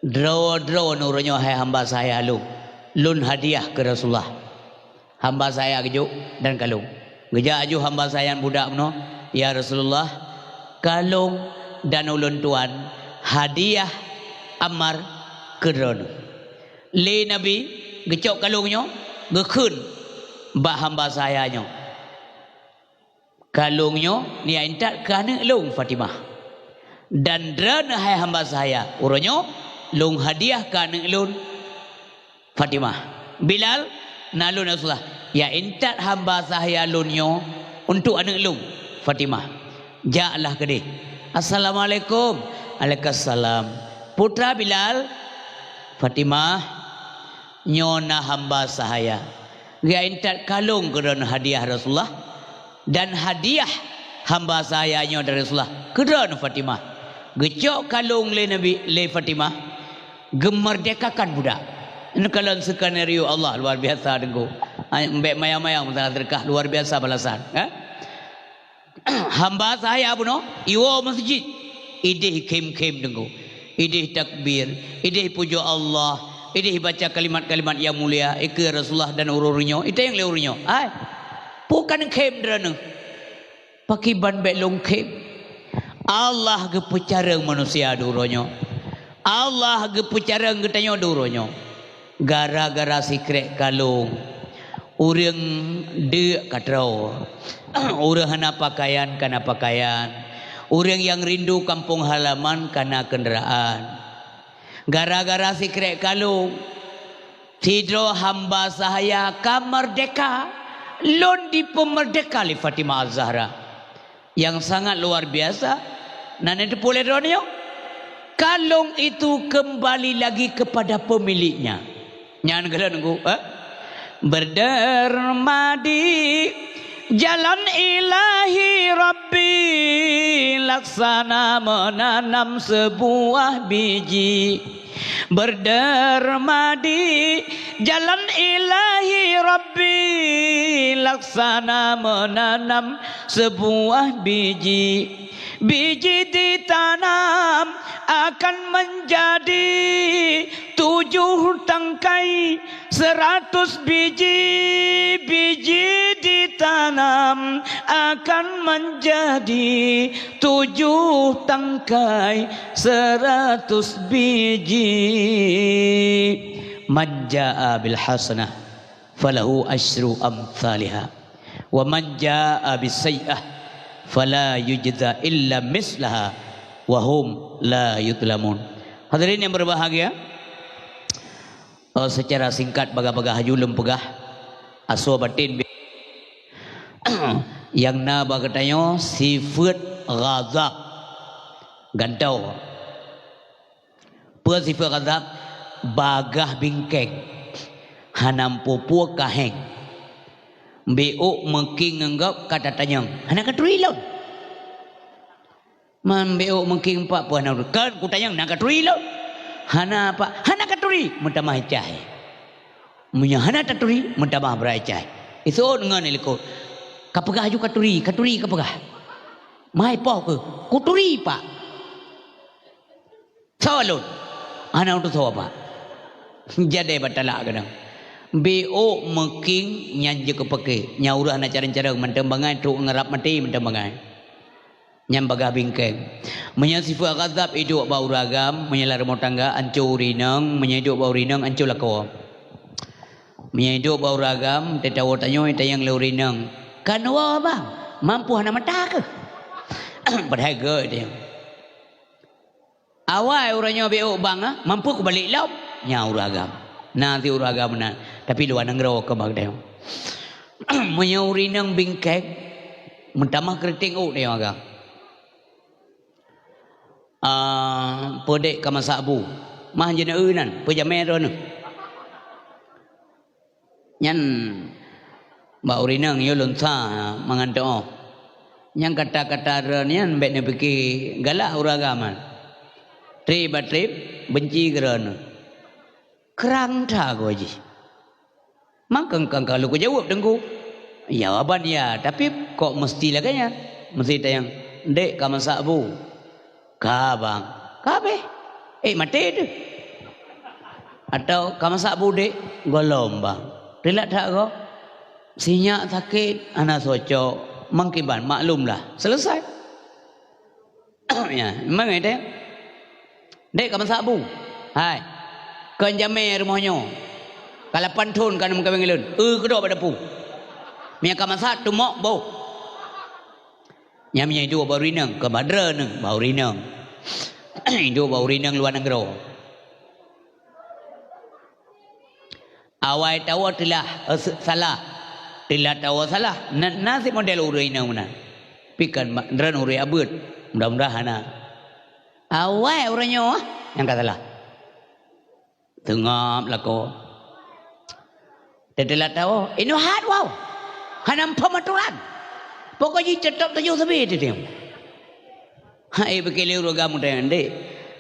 draw nurunyo hai hamba saya halun lun hadiah ke Rasulullah hamba saya gejuk dan kalung gejak aju hamba saya budak meno ya Rasulullah kalung dan ulun tuan hadiah Ammar kedron le Nabi gecok kalungnya gekun bak hamba saya nyo kalungnya ni intat kana lung Fatimah dan dran hai hamba saya uronyo lung hadiah kana lun Fatimah Bilal nalun Rasulullah ya intat hamba saya lunyo untuk anak lung Fatimah ja'lah gede assalamualaikum waalaikumsalam putra Bilal Fatimah nyona hamba saya ya intat kalung keron hadiah Rasulullah dan hadiah hamba saya nyo dari Rasulullah keron Fatimah gecok kalung le Nabi le Fatimah gemerdekakan budak ini kalau skenario Allah luar biasa dengku mbek mayang-mayang masalah terkah luar biasa balasan hamba saya puno iwo masjid idih kem-kem dengku idih takbir idih puja Allah idih baca kalimat-kalimat yang mulia ke Rasulullah dan ururunyo itu yang leurunyo bukan kem derana pakai ban bek long kem Allah ge pecareng manusia duronyo Allah ge pecareng getanyo duronyo gara-gara sikrek kalung urang de katrau urang hana pakaian kana pakaian urang yang rindu kampung halaman kana kendaraan gara-gara sikrek kalung tidro hamba sahaya kamerdeka lon di pemerdeka li Fatimah Az-Zahra yang sangat luar biasa nan itu boleh donyo kalung itu kembali lagi kepada pemiliknya nyan gelan ku berderma di jalan ilahi Rabbi laksana menanam sebuah biji berderma di jalan ilahi Rabbi laksana menanam sebuah biji ditanam akan menjadi 7 tangkai 100 biji ditanam akan menjadi 7 tangkai 100 biji man jaa bil hasanah falahu asyru amsalha wa man jaa bis sayyi'ah fala yujza illa mislaha wa hum la yutlamun. Hadirin yang berbahagia, secara singkat baga-baga hajulum pegah aso batin yang na bagatanyo sifat ghazab gantau per sifat ghazab bagah bingkeng hanam pupua kaheng beo mengking anggap kata tanyang hana katuri laun man beo mengking pak puan kan ku tanyang nak katuri laun hana apa hana katuri mentamah cai munya hana katuri mentamah berai cai itu dengan iliko kapagah ju katuri kapagah mai poh ke kuturi pak sawalun hana untuk sawa pak jadi batala kadang BO meking nyanje kepake nyaurah na cara-cara mentembangan tu ngerap mati mentembangan nyambaga bingkeng menyasifu ghazab hidup bau ragam menyelar rumah tangga ancur rinang menyedup bau rinang ancur lako menyedup bau ragam tetawa tanyo yang leu rinang kanwa bang mampu hana mata ke berharga dia. Awal orangnya beok bang mampu ke balik laut nya uragam. Nanti uragam na tapi luar negara ke bang dia. Menyuri nang bingkek mentamah keriting dia agak. Podek kama sabu mah jena eunan pejamer nu nyan ba urinang yo lonsa manganto yang kata-kata renian bet ne piki galak uragaman tri batrip benci geran kerang tha ko ji makang kalau ku jawab dengku jawaban ya tapi kok mesti laganya mesti tayang dek kama sabu kabang kabe mati tu atau kamasak bude golombang relak tak kau sinyak sakit anak socok mangkiban maklumlah selesai. Ya memang itu dek kamasak bu hai kan jame rumahnya kalau pantun kan muka bengelun kedok pada pu minyak kamasak tu mok bau nyamnya itu bau rinang ke badra neng bau rinang itu bau rinang luar negara awal tahu telah salah telah tahu salah nasi model rinang mana pikan dran uri abut mudah-mudahan awal orangnya yang kata salah tengap lah kau telah tahu ini hard wow hanam pematuran pokoknya cetok tujuh sebi itu dia. Hai bekele uragam dan dek.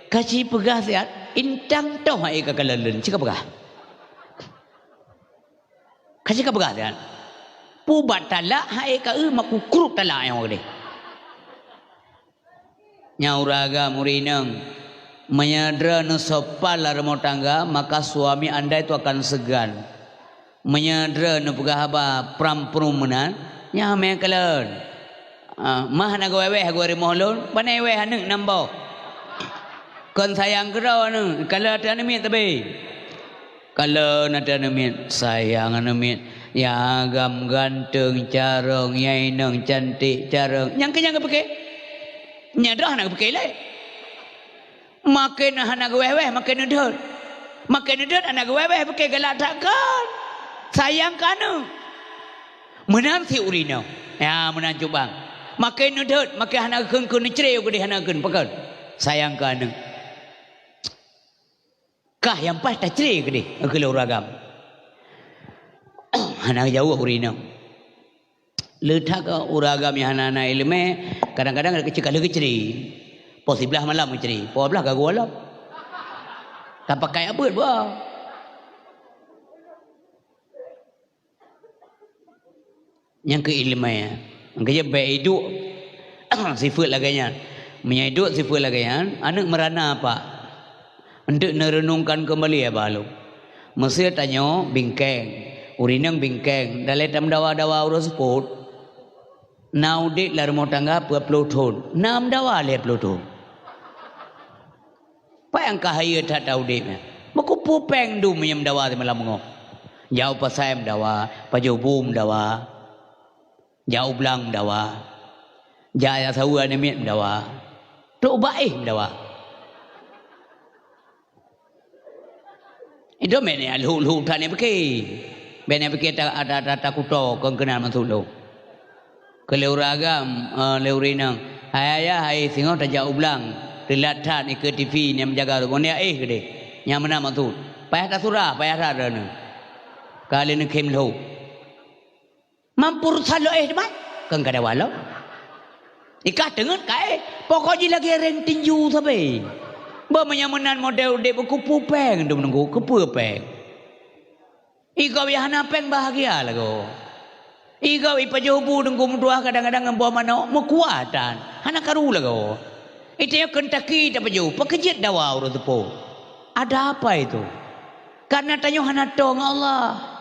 Kasih pegah siat intang toh hai kakalalun cika pegah. Kasih ka pegah siat. Pu batala hai ka makukruk tala yang gede. Nya uragam urinang menyadra nusopal rumah tangga maka suami anda itu akan segan. Menyadra nu pegah apa pram-prumenan nya mekalon mah na go wewe go remolon panai we haneng nambo kon sayang kero nu kalau ada nemit tapi kalau ada nemit sayang nemit ya agam ganteng carong yai nang cantik carong yang kenyang ke pakai nyadah nak pakai le makin anak wewe makin nedot anak wewe pakai galak takkan sayang kanu menang si urina ya menang cubang makin nudut makin anak kun cereu ke anak kun pakai sayang kan kah yang pas tak cereu ke dia ke uragam anak jauh urina letak ke uragam yang anak ilmu kadang-kadang ada kecil kalau keceri posibelah malam keceri posibelah gagu alam tak pakai apa buat yang keilmuan angkanya baik hidup sifat laganya menyedut sifat laganya anak merana apa untuk merenungkan kembali ya balu mesti tanya bingkeng urinang bingkeng dalam dawa-dawa urus sport now dik lar rumah tangga pelutun nam dawa le pelutun apa yang kahaya tak tahu diknya maku pupeng du menyam dawa di malam ngok jauh pasai dawa pajau bum dawa jauh belang dawa jaya sawa nemit dawa tu baik dawa itu mana lu tanya pergi ada takuto kengkenan masuk kalau ragam leurinang ayah hai singo tak jauh belang relatan ikut TV ni menjaga tu ni gede yang mana masuk payah tak surah payah tak ada kali ni kem lu mampur salo depan kan kada walau ikat dengan kai pokoknya lagi reng tinju sampai bermenyamanan model dek buku pupeng dum nunggu kepupeng ikau ya hana peng bahagia lagu ikau ipajobu nunggu mudua kadang-kadang membawa mana mekuatan hana karu lagu itu yang Kentucky dapat jauh pekerjaan dawa urut tu ada apa itu karena tanya hana tong Allah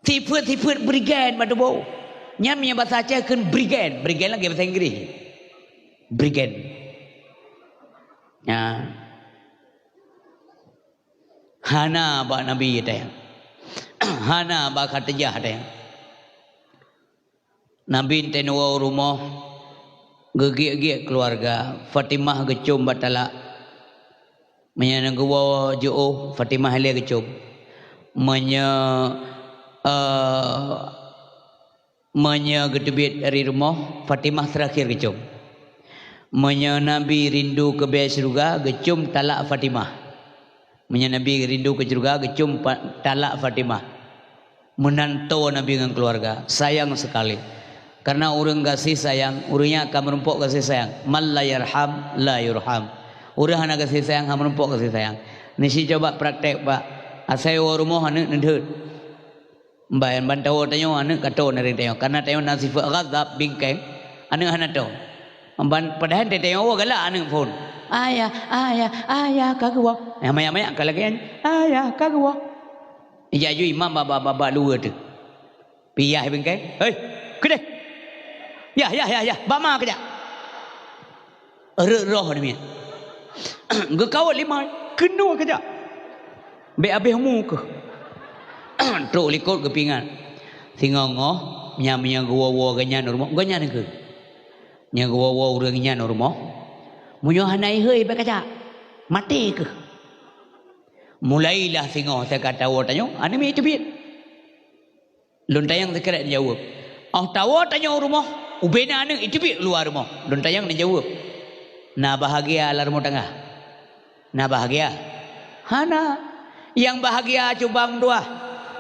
Sifat brigade pada bau. Nyamnya bahasa Aceh kan brigade lagi bahasa Inggeris. Brigade. Ya. Hana ba Nabi ada yang. Hana ba Khadijah ada yang. Nabi tenwa rumah Gegiak-giak keluarga. Fatimah gecum batala. Menyana gua jo Fatimah le gecum. Menya gedebit dari rumah Fatimah terakhir gecum. Menya Nabi rindu ke surga gecum talak Fatimah. Menya Nabi rindu ke surga gecum talak Fatimah. Menantu Nabi dengan keluarga sayang sekali. Karena orang kasih sayang, orangnya akan merumpuk kasih sayang. Man la yarham la yurham. Orang hana kasih sayang, hana merumpuk kasih sayang. Nisi coba praktek pak. Asai rumah hana nendut. Bayan bantau tayo hana kato nari tayo. Karena tayo nasifat ghadab bingkeng, hana hana tayo. Padahal tayo galak hana phone. Ayah kagwa. Maya kalagyan. Ayah kagwa. Iya ju imam baba luar tu. Piyah bingkeng. Hei, kedai. Ya, bama kerja. Roh ni. Gekawat lima, kena kerja. Be habis muka. Truk likut kepingan. Singongoh, nya gua ganyan rumah. Ganyan ke? Nya gua urang ganyan rumah. Munyo hanai heuy be kerja. Mati ke? Mulailah singoh saya kata tanyo, ane mi cebit. Luntayang sekret jawab. Tawa tanya rumah. Ubena anak itu bi luar rumah. Don tayang dia jawab. Na bahagia lah rumah tangga. Na bahagia. Hana. Yang bahagia cubang dua.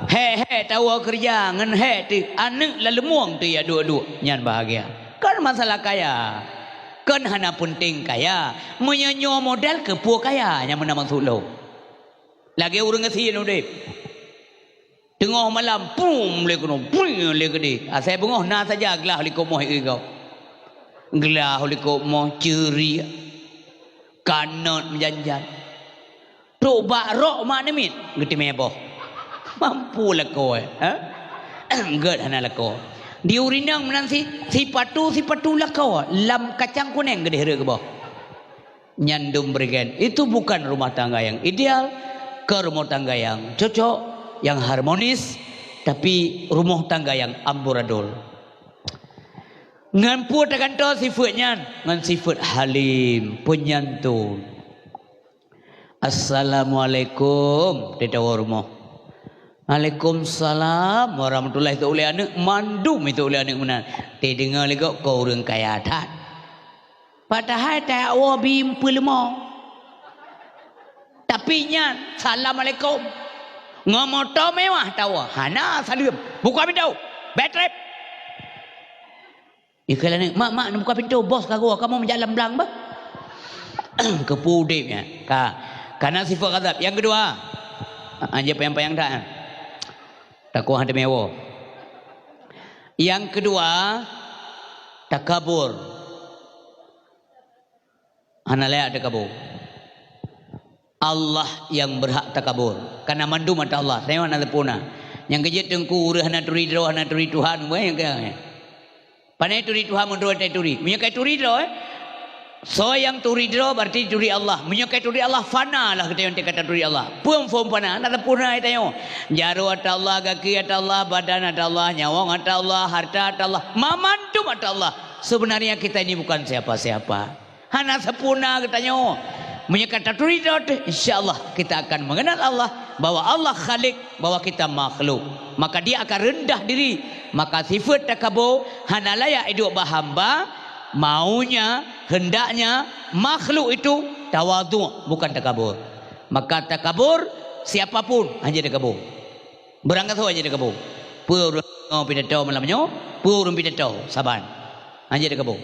He tawa kerja ngan he tu anak la lemuang tu ya dua-dua. Nyan bahagia. Kan masalah kaya. Kan hana penting kaya. Menyanyo modal ke puak kaya yang menamang suluh. Lagi orang ngasih deh. Tengah malam pum le kono pum le gede asai bungoh na saja gelah liko moh kau gelah liko moh ceri kanot menjanjan tok bak rok mak nemit geti meboh mampu la ko ged hana la ko di urinang menan si patu la ko lam kacang kuning gede here ke boh nyandum bergen itu bukan rumah tangga yang ideal ke rumah tangga yang cocok yang harmonis, tapi rumah tangga yang amburadul. Ngan pu tekanto sifatnya, ngan sifat halim, penyantun. Assalamualaikum, ditawa rumah. Waalaikumsalam warahmatullahi taala anak mandum itu oleh anak mana. Te dengar lagi kau orang kaya tat. Padahal tak wabim pelmo. Tapi nya assalamualaikum. Ngomong tau mewah tahu. Hana salim. Buka pintu. Bad trip. Iklan ni, mak buka pintu. Bos kamu menjalan belang bah. Kepudipnya. Karena sifat ghadab. Yang kedua, anja payang-payang tak. Takut ada mewah. Yang kedua, takabur. Hana layak takabur. Allah yang berhak takabur. Karena mandu mata Allah. Saya mana puna. Yang kejut tengku urah hana turi dro hana turi Tuhan. Yang kaya. Panai turi Tuhan menurut tay turi. Menyakai turi dro. So yang turi dro berarti turi Allah. Menyakai turi Allah fana lah kita yang kata turi Allah. Puang form fana. Nada puna itayo. Jaru ata Allah, kaki ata Allah, badan ata Allah, nyawang ata Allah, harta ata Allah, mamandu ata Allah. Sebenarnya kita ini bukan siapa-siapa. Hana sepuna katanya. Menyekata turidot, insyaAllah kita akan mengenal Allah, bahwa Allah khalik, bahwa kita makhluk. Maka dia akan rendah diri. Maka sifat takabur hana layak hidup bahamba, maunya, hendaknya makhluk itu tawadhu, bukan takabur. Maka takabur siapapun hanya takabur. Berangkat saja takabur. Purung pidato malamnya, purung pidato saban. Hanya takabur.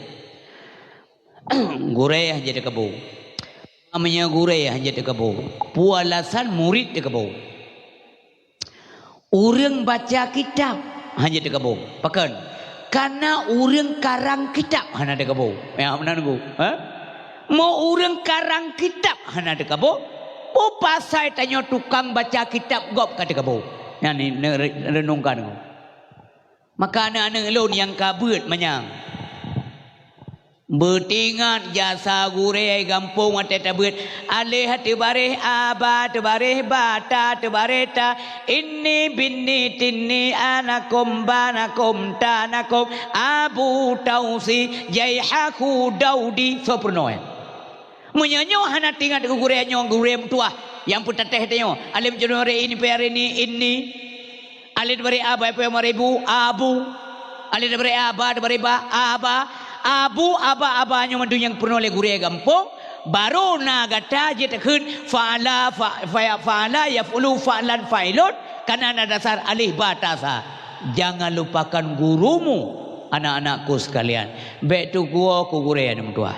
Gureh hanya takabur. Namanya gureh hanya dekabo. Pualasan murid dekabo. Orang baca kitab hanya dekabo. Pakan. Karena orang karang kitab hanya dekabo. Ya mana nunggu? Mau orang karang kitab hanya dekabo. Mau pasai tanya tukang baca kitab gop ka dekabo. Yang ni renungkan. Maka anak-anak elon yang kabut menyang. Bertingat jasa gurih gampung mata tabut alih tebareh aba tebareh bata tebareh ta inni binni tinni anakum banakum tanakum abu tausi jaihaku daudi sopurnoy menyanyo hana tingat gurih nyong gurih tua yang putateh tanyo alim jonore ini pare ini alih tebareh aba pe maribu abu alih tebareh aba tebareh ba aba abu aba-aba yang mendunyang pernah oleh gurih gampung baru nagata je tekun fa'ala fa'ala yaf'ulu fa'lan fa'ilun karena ada dasar alih batasa. Jangan lupakan gurumu anak-anakku sekalian. Baik tu gua ku gurih yang tua.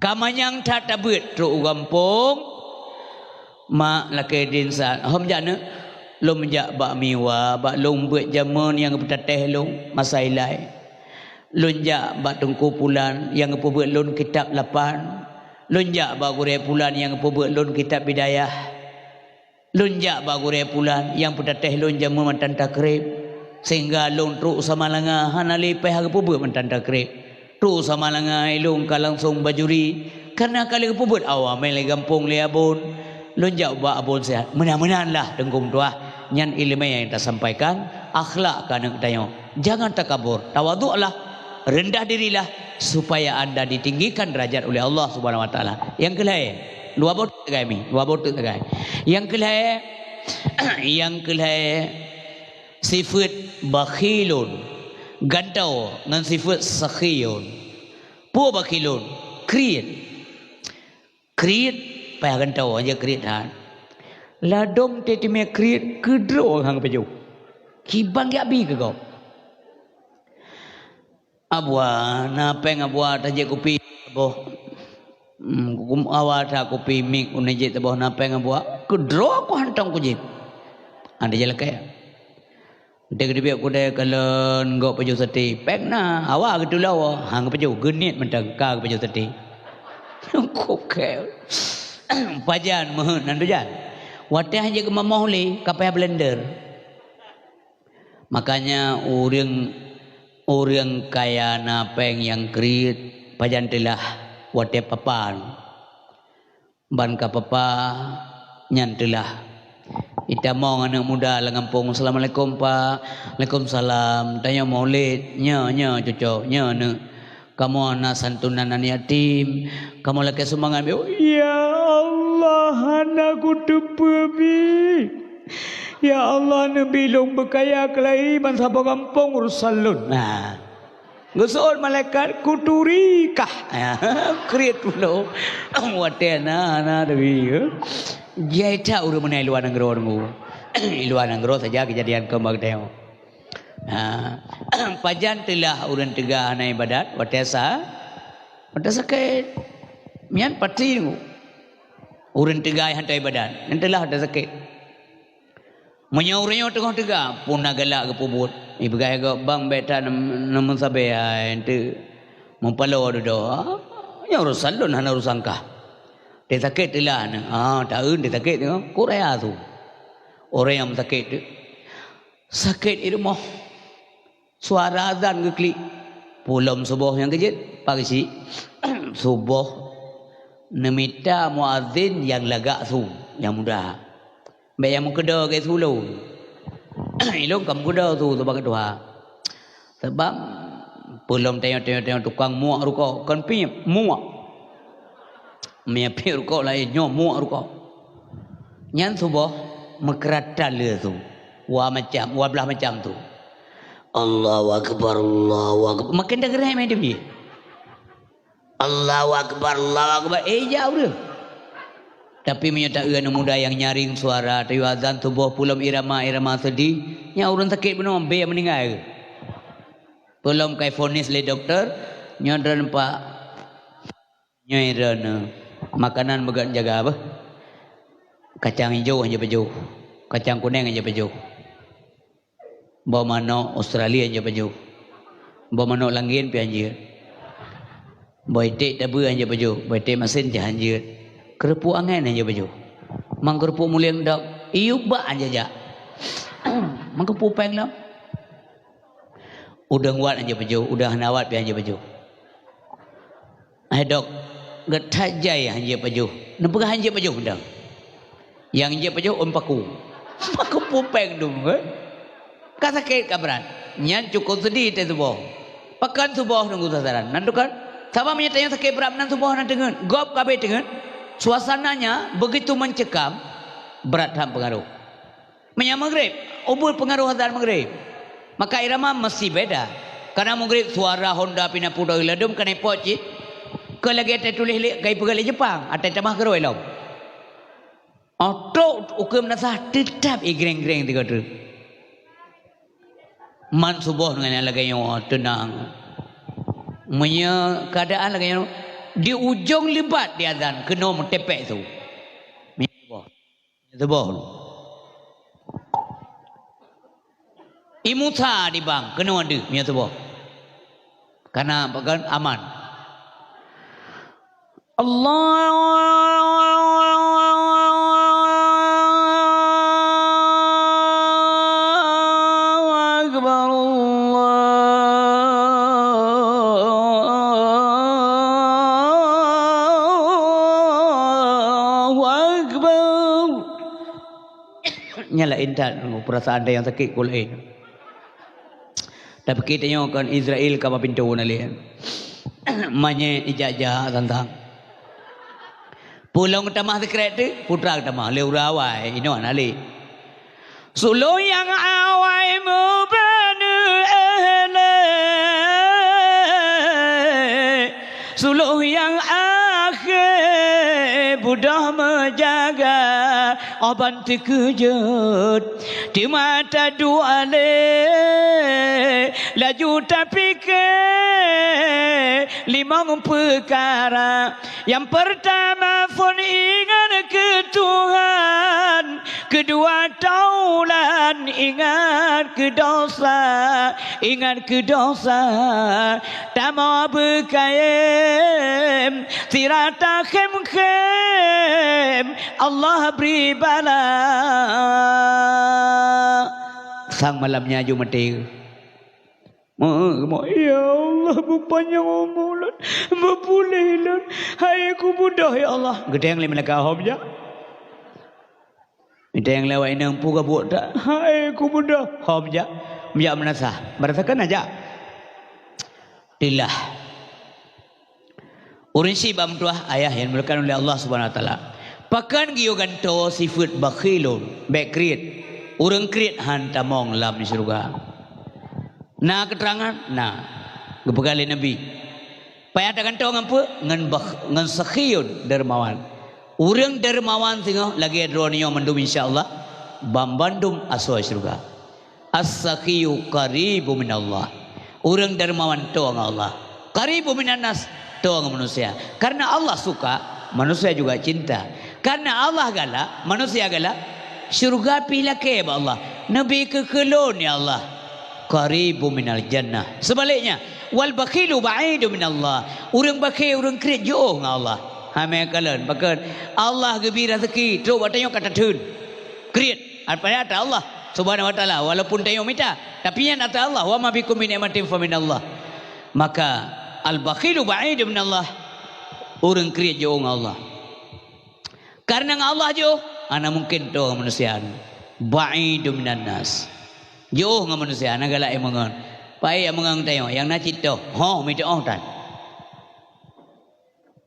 Kamanyang tak tabut tu gampung mak laki dinsan hom jana lom jak bak miwa bak lom buat jaman yang petateh lom masailai lunjak bak tengku pulan yang ngepubuat lun kitab 8 lunjak bak gurih pulan yang ngepubuat lun kitab bidayah lunjak bak gurih pulan yang pedateh lun jamu mantan takrib sehingga lun truk sama langa hana lipeh ngepubuat mantan takrib truk sama langa ilung kalangsung bajuri karena kali ngepubuat awam le gampung le abun lunjak bak abun sehat menan-menan lah tengkum tua nyan ilmu yang kita sampaikan akhlak kana kita jangan takabur tawaduk lah rendah dirilah supaya anda ditinggikan derajat oleh Allah Subhanahu wa taala. Yang kelai, luar bot kami, luar bot tegai. Yang kelai sifat bakhilun, gantau dengan sifat sakhiyun. Pu bakhilun, kriit payah gantau aja kriit han. Ladom tetime kriit kedro hang peju. Kibang ya bi ke kau. Abua napeng abua taje kopi boh awal ta kopi mik uneje boh napeng abua kedro ko hantang kujip ande jela kaya de biak ko de kalen go peju seti pek na awa gitu lawa hang peju genit mentang ka peju seti ko ke pajan meh nandu jan wateh aja ke mamohli kapaya blender makanya orang kaya napeng yang krit pajantilah wate papan ban ka papa nyantilah ita mong anak muda langampung assalamualaikum pak waalaikumsalam tanya maulid nya cucu nya ne kamu anak santunan anak yatim kamu laki sumbangan ya Allah anakku tepebi ya Allah Nabi long berkaya kelai bangsa kampung ursalun. Nah, gusul malaikat kuturikah. Kreat pula. Watena na Nabi. Jaita uru menai luar negeri orang luar negeri saja kejadian kembang teo. Pajan telah urun tiga anai badat watesa. Watesa ke mian pati urun tiga hantai badat. Nantilah ada sakit. Menyaurnya tengah tiga pun nak galak ke pubut. Ibu gaya ke bang beta namun sabe ente mempalo do. Ya urusan lu hana urusan kah. Dia sakit lah tahun dia sakit tu. Korea tu. Orang yang sakit tu. Sakit itu mah suara azan ke klik. Pulam subuh yang kejut pagi si subuh nemita muazzin yang lagak tu yang mudah. Baik yang mengkedah ke sulu. Ilung kamu kedah tu sebab kedua. Sebab belum tengok tukang muak rukuk. Kan pi muak. Pi rukuk lain nyo muak rukuk. Nyan subuh mekeratan le tu. Wa belah macam tu. Allahu akbar Allahu akbar. Makin dah gerai main dia. Allahu akbar Allahu akbar. Jauh dia. Tapi menyata anak muda yang nyaring suara tayu azan tubuh pulam irama sedih nya urang sakit benar be meninggal pulam kai fonis le doktor nyadran pak nyairana makanan begat jaga apa kacang hijau aja baju kacang kuning aja baju bawa mano Australia aja baju bawa mano langgin pi anjir bawa itik tabu aja baju bawa itik mesin je anjir kerupuk angan aja baju. Mang kerupuk muliang dak iuk ba aja. Mang kerupuk peng lam. Udang wat aja baju, udah nawat pi aja baju. Dok, getajai hanje pajuh. Nampak hanje pajuh dah. Yang hanje pajuh paku. Paku pupeng dum. Kata sakit kabran. Nyan cukup sedih teh subuh. Pakan subuh nunggu sasaran. Nanti kan, sama menyatakan sakit berat nan subuh nan dengan. Gop kabe dengan. Suasananya begitu mencekam, berat ham pengaruh. Menyam maghrib, ubur pengaruh hadar maghrib. Maka irama mesti beda. Karena maghrib suara Honda pina pudo iladum kena poci. Ke lagi ada tulis gay pegali Jepang, ada tamah keroi lau. Auto ukum nasah tetap igreng-greng tiga tu. Man subuh dengan lagi yang tenang. Menya keadaan lagi yang di ujung lebat di azan kena mentepek tu. Subuh. Imuta di bang kena ada punya subuh. Karena bagan aman. Allah Akbar nyala intan perasaan ada yang sakit kulai. Tapi kita kan Israel kapa pintu nali. Manye ijajah tentang. Pulang tamah sekret tu putra tamah leurawai ino nali. Sulu yang awai mubanu ehle. Sulu yang akhir budah menjaga aban terkejut di mata dua laju tapi ke lima perkara. Yang pertama pun ingat ke Tuhan, kedua taulan ingat ke dosa, tak mau berkayem tirata khem Allah beri bala. Sang malamnya Jumatil. Ya Allah berpanjang umulan, berpulilan. Hai aku budak ya Allah. Gede yang lima lekah je. Gede yang lewat ini empu ke buat tak. Hai aku budak je. Biar menasah. Merasakan aja. Dillah. Urinsi bamtuah ayah yang dimulakan oleh Allah Subhanahu Wa Taala. Pakan giyo ganto sifat bakhilun, bekrit. Urang krit hantamong lam di surga. Nah keterangan, nah kebegali Nabi. Payah ada kantong apa? Ngan sakhiyun dermawan. Urang dermawan tengok lagi adronio mandum insyaallah. Bambandum aswa surga. As-sakhiyu qaribu minallah. Urang dermawan toang Allah. Qaribu minan nas toang manusia. Karena Allah suka, manusia juga cinta. Karena Allah galak, manusia galak. Surga pilih ke Allah. Nabi kekelon ya Allah. Qaribu minal jannah. Sebaliknya, wal bakhilu ba'idu minallah. Urang bakhil, urang kredit jauh dengan Allah. Hamil kalian, bahkan Allah gembira rezeki, terus bertanya kata tun. Kredit, apa ada Allah Subhanahu Wa Taala. Walaupun tanya minta, tapi yang kata Allah, wa ma bikum min ni'matin fa minallah. Maka al bakhilu ba'idu minallah. Urang kredit jauh dengan Allah. Karena dengan Allah jauh, ana mungkin tu manusia. Ba'idu minan nas. Jauh dengan manusia, nak galak yang mengang. Pai yang mengang tengok, yang nak cita, minta tan.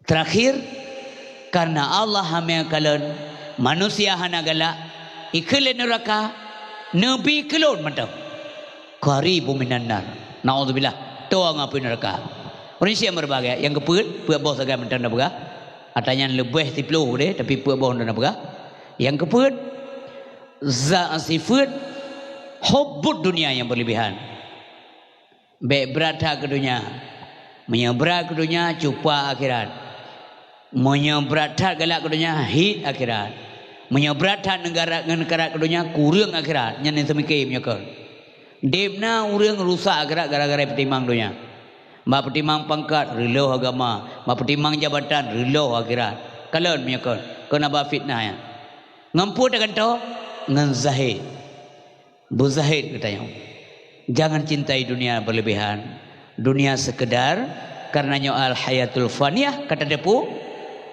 Terakhir, karena Allah hamil kalian, manusia hana galak, ikhlas neraka, Nabi kelon mantap. Qaribu minan nar. Naudzubillah, toa ngapain neraka. Manusia berbagai, yang keput, puak bawah segala mentang dah berah. Atanya lebih tipluh deh, tapi puak bawah dah berah. Yang keput, sifat hubbud dunia yang berlebihan. Baik berata ke dunia, menyebrat ke dunia, cupa akhirat. Menyebrat galak ke dunia, hit akhirat. Menyebrat negara ke dunia, kurang akhirat. Yang ini semikir menyokor. Debna urang rusak akhirat gara-gara pertimang dunia. Mbak pertimang pangkat, rilau agama. Mbak pertimang jabatan, rilau akhirat. Kalian menyokor. Kenapa fitnah ya? Ngampur dengan tu, ngan zahid. Buzahid katanya. Jangan cintai dunia berlebihan. Dunia sekedar Karenanya al hayatul faniyah kata depu,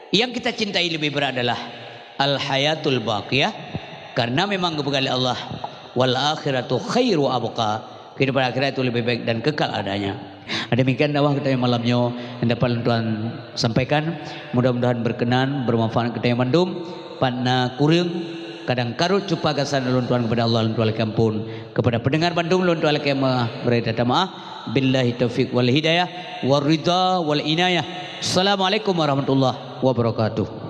yang kita cintai lebih berat adalah al hayatul baqiyah, karena memang kebegali Allah, wal akhiratu khairu abqa, kehidupan akhirat itu lebih baik dan kekal adanya. Demikian dakwah kita yang malamnya yang dapat Tuhan sampaikan, mudah-mudahan berkenan bermanfaat kita yang mandum panna kurang kadang karut cupa gasan ulun Tuhan kepada Allah ulun Tuhan kampun, kepada pendengar Bandung ulun Tuhan kemah berita maaf. Billahi taufiq wal hidayah war ridha wal inayah. Assalamualaikum warahmatullahi wabarakatuh.